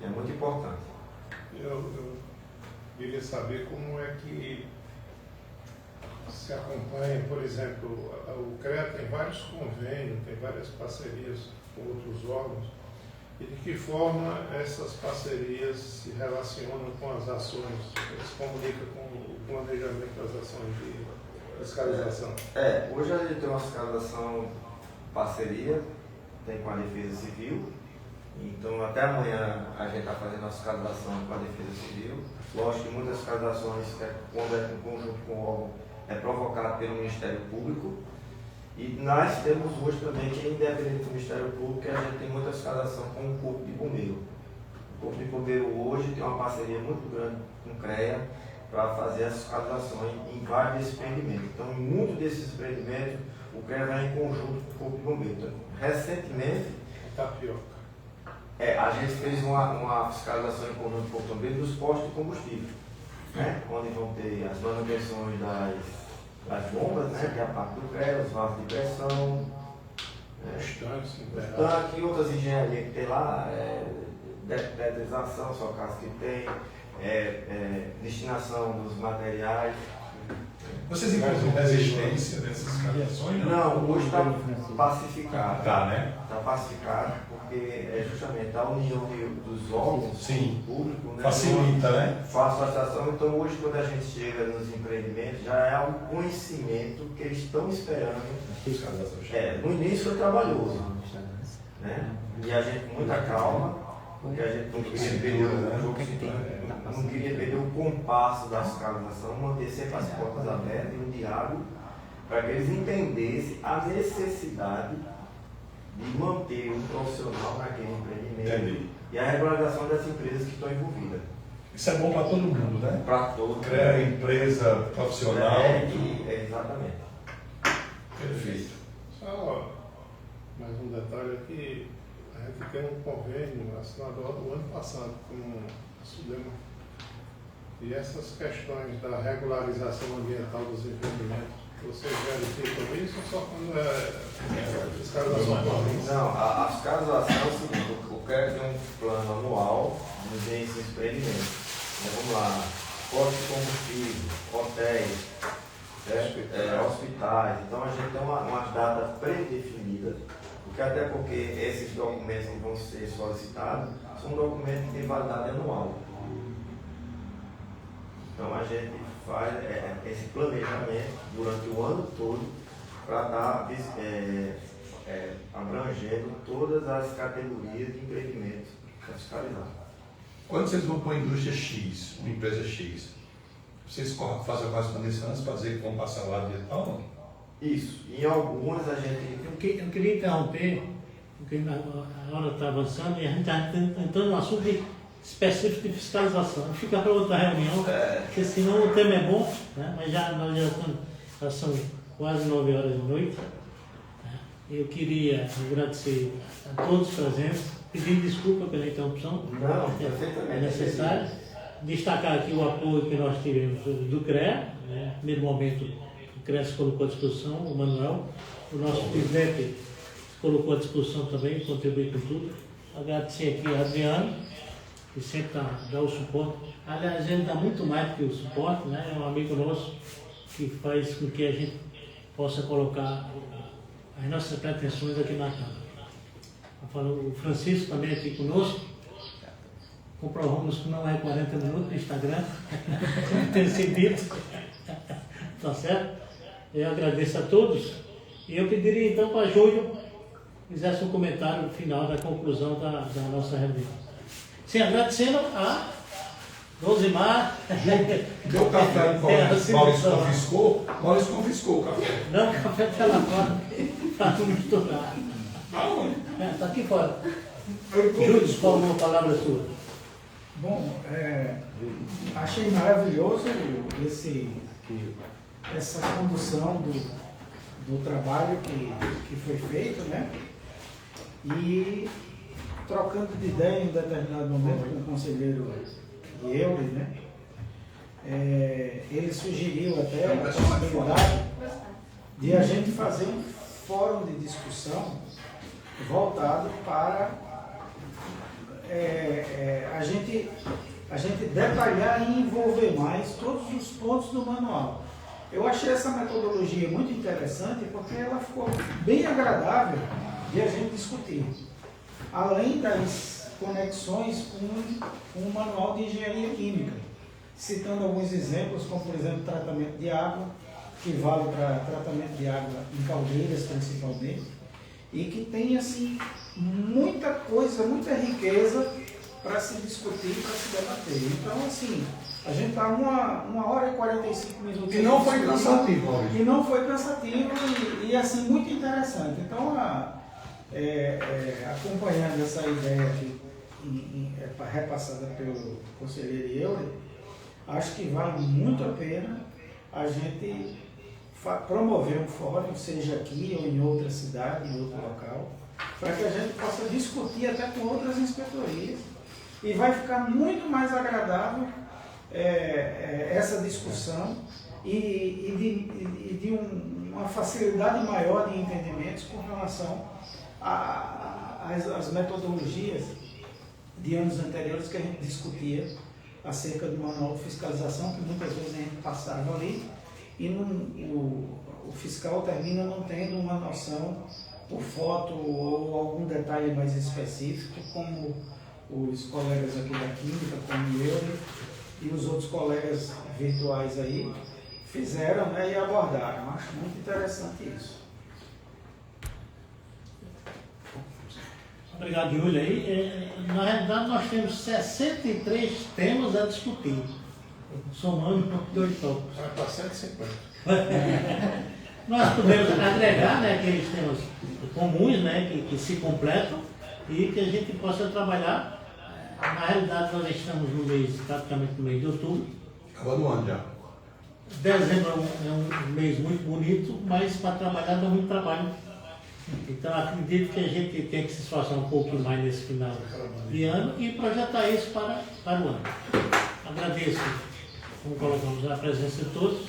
É muito importante. Eu queria saber como é que se acompanha, por exemplo, o CREA tem vários convênios, tem várias parcerias com outros órgãos, e de que forma essas parcerias se relacionam com as ações, se comunicam com o planejamento das ações de fiscalização? Hoje a gente tem uma fiscalização parceria, tem com a Defesa Civil, então até amanhã a gente está fazendo a fiscalização com a Defesa Civil. Lógico que muitas fiscalizações, quando é em conjunto com o órgão, é provocado pelo Ministério Público. E nós temos hoje também, que é independente do Ministério Público, a gente tem muita fiscalização com o Corpo de Bombeiro. O Corpo de Bombeiro hoje tem uma parceria muito grande com o CREA para fazer as fiscalizações em vários desses empreendimentos. Então, em muitos desses empreendimentos, o CREA vai em conjunto com o Corpo de Bombeiro. Então, recentemente, Tapioca. a gente fez uma fiscalização em conjunto com o Corpo de Bombeiro dos postos de combustível, né? Onde vão ter as manutenções das bombas, né, que é a parte do CREA, os vasos de pressão, tanque, outras engenharias que tem lá, detetrização, só caso que tem, destinação dos materiais, Vocês encontram resistência dessas escravizações? Não, hoje está pacificado. Tá, né? Está pacificado, porque é justamente a união dos órgãos Sim. públicos, né? Facilita, né? Faz associação. Então, hoje, quando a gente chega nos empreendimentos, já é um conhecimento que eles estão esperando. No início foi trabalhoso, né? E a gente com muita calma, porque a gente não queria perder o jogo, não queria perder o compasso da fiscalização, manter sempre as portas abertas e o diálogo, para que eles entendessem a necessidade de manter um profissional naquele empreendimento. Entendi. E a regularização das empresas que estão envolvidas. Isso é bom para todo mundo, né? Para todos. Cria empresa profissional. Exatamente. Perfeito. Só mais um detalhe aqui, a gente tem um convênio assinado do ano passado com a Sudema. E essas questões da regularização ambiental dos empreendimentos, vocês verificam isso ou só quando é fiscalização anual? Não, a fiscalização é o seguinte, o CREA tem um plano anual de esses empreendimentos. Então, vamos lá, postos de combustível, hotéis, hospitais. Então a gente tem uma data predefinida, até porque esses documentos que vão ser solicitados são documentos que têm validade anual. Então a gente faz esse planejamento durante o ano todo para estar abrangendo todas as categorias de empreendimentos para fiscalizar. Quando vocês vão para uma indústria X, uma empresa X, vocês fazem a correspondência antes para dizer que vão passar lá ambiental, não? Isso. Em algumas a gente... Eu queria interromper, porque a hora está avançando e a gente está entrando no assunto específico de fiscalização. Fica para outra reunião, porque senão o tema é bom, né? Mas já são quase 9 horas da noite. Né? Eu queria agradecer a todos os presentes, pedir desculpa pela interrupção. Não, perfeitamente. É necessário. Destacar aqui o apoio que nós tivemos do CREA, né? No primeiro momento o CREA se colocou à disposição, o Manuel, o nosso presidente se colocou à disposição também, contribuiu com tudo. Agradecer aqui a Adriano, que sempre dá o suporte. Aliás, ele dá muito mais do que o suporte, né? É um amigo nosso que faz com que a gente possa colocar as nossas pretensões aqui na Câmara. O Francisco também aqui conosco. Comprovamos que não é 40 minutos no Instagram, como tem sido dito. Tá certo? Eu agradeço a todos. E eu pediria então para Júlio fizesse um comentário final da conclusão da nossa reunião. Sim, agradecendo a Rosimar. Deu café que Maurício confiscou o café. Não, o café está lá fora, para não misturar. Está aqui fora. Júlio, por favor, uma palavra sua. Bom, achei maravilhoso essa condução do trabalho que foi feito, né? E trocando de ideia em determinado momento com o conselheiro Euler, né? Ele sugeriu até a possibilidade de a gente fazer um fórum de discussão voltado para a gente detalhar e envolver mais todos os pontos do manual. Eu achei essa metodologia muito interessante porque ela ficou bem agradável de a gente discutir. Além das conexões com o manual de engenharia química, citando alguns exemplos, como por exemplo tratamento de água, que vale para tratamento de água em caldeiras principalmente, e que tem assim muita coisa, muita riqueza para se discutir, para se debater. Então assim, a gente está 1h e 45 minutos. E não foi cansativo, E não foi cansativo e assim, muito interessante. Então, acompanhando essa ideia aqui, repassada pelo conselheiro Euler, acho que vale muito a pena a gente promover um fórum, seja aqui ou em outra cidade, em outro local, para que a gente possa discutir até com outras inspetorias e vai ficar muito mais agradável essa discussão e de uma facilidade maior de entendimentos com relação às metodologias de anos anteriores que a gente discutia acerca do manual de fiscalização, que muitas vezes a gente passava ali e o fiscal termina não tendo uma noção por foto ou algum detalhe mais específico, como os colegas aqui da Química, como eu e os outros colegas virtuais aí fizeram, né, e abordaram. Acho muito interessante isso. Obrigado, Júlia. Na realidade, nós temos 63 temas a discutir, somando 2 tópicos. Vai para 150. Nós podemos agregar, né, aqueles temas comuns, né, que se completam e que a gente possa trabalhar. Na realidade, nós estamos no mês, praticamente no mês de outubro. Acabando o ano já. Dezembro é um mês muito bonito, mas para trabalhar dá muito trabalho. Então, acredito que a gente tem que se esforçar um pouco mais nesse final de ano e projetar isso para o ano. Agradeço, como colocamos, a presença de todos.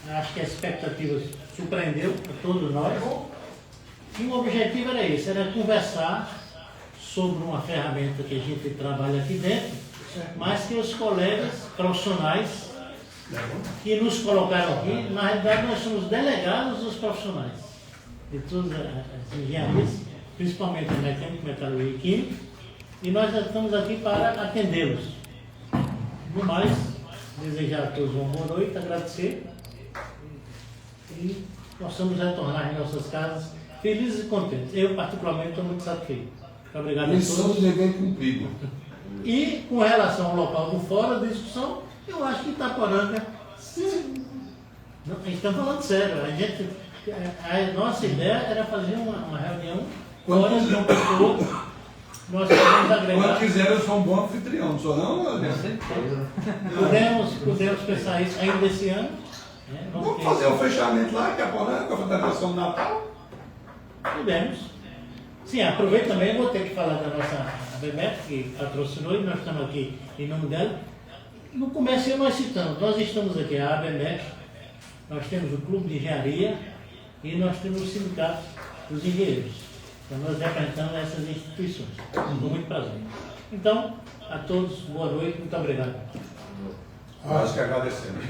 Acho que a expectativa surpreendeu a todos nós. E o objetivo era esse, era conversar sobre uma ferramenta que a gente trabalha aqui dentro, mas que os colegas profissionais que nos colocaram aqui, na realidade nós somos delegados dos profissionais de todas as engenharias, principalmente a mecânica, metalurgia e química, e nós estamos aqui para atendê-los. No mais, desejar a todos uma boa noite, agradecer e possamos retornar às nossas casas felizes e contentes. Eu, particularmente, estou muito satisfeito. Muito obrigado a todos. Missão de dever cumprido. E com relação ao local do fórum de discussão, eu acho que Itaporanga, não, estamos falando sério, a nossa ideia era fazer uma reunião fora de uma pessoa, nós podemos agregar. Quando quiser, eu sou um bom anfitrião, não sou não? Podemos pensar isso ainda esse ano. Né? Vamos fazer o fechamento lá, que é com a fotografia do Natal. Podemos. Sim, aproveito também, vou ter que falar da nossa ABMEC, que patrocinou, e nós estamos aqui em nome dela. No começo nós citamos, nós estamos aqui, a ABMEC, nós temos o Clube de Engenharia e nós temos o Sindicato dos Engenheiros. Então nós representamos essas instituições, com muito prazer. Então, a todos, boa noite, muito obrigado. Nós que agradecemos.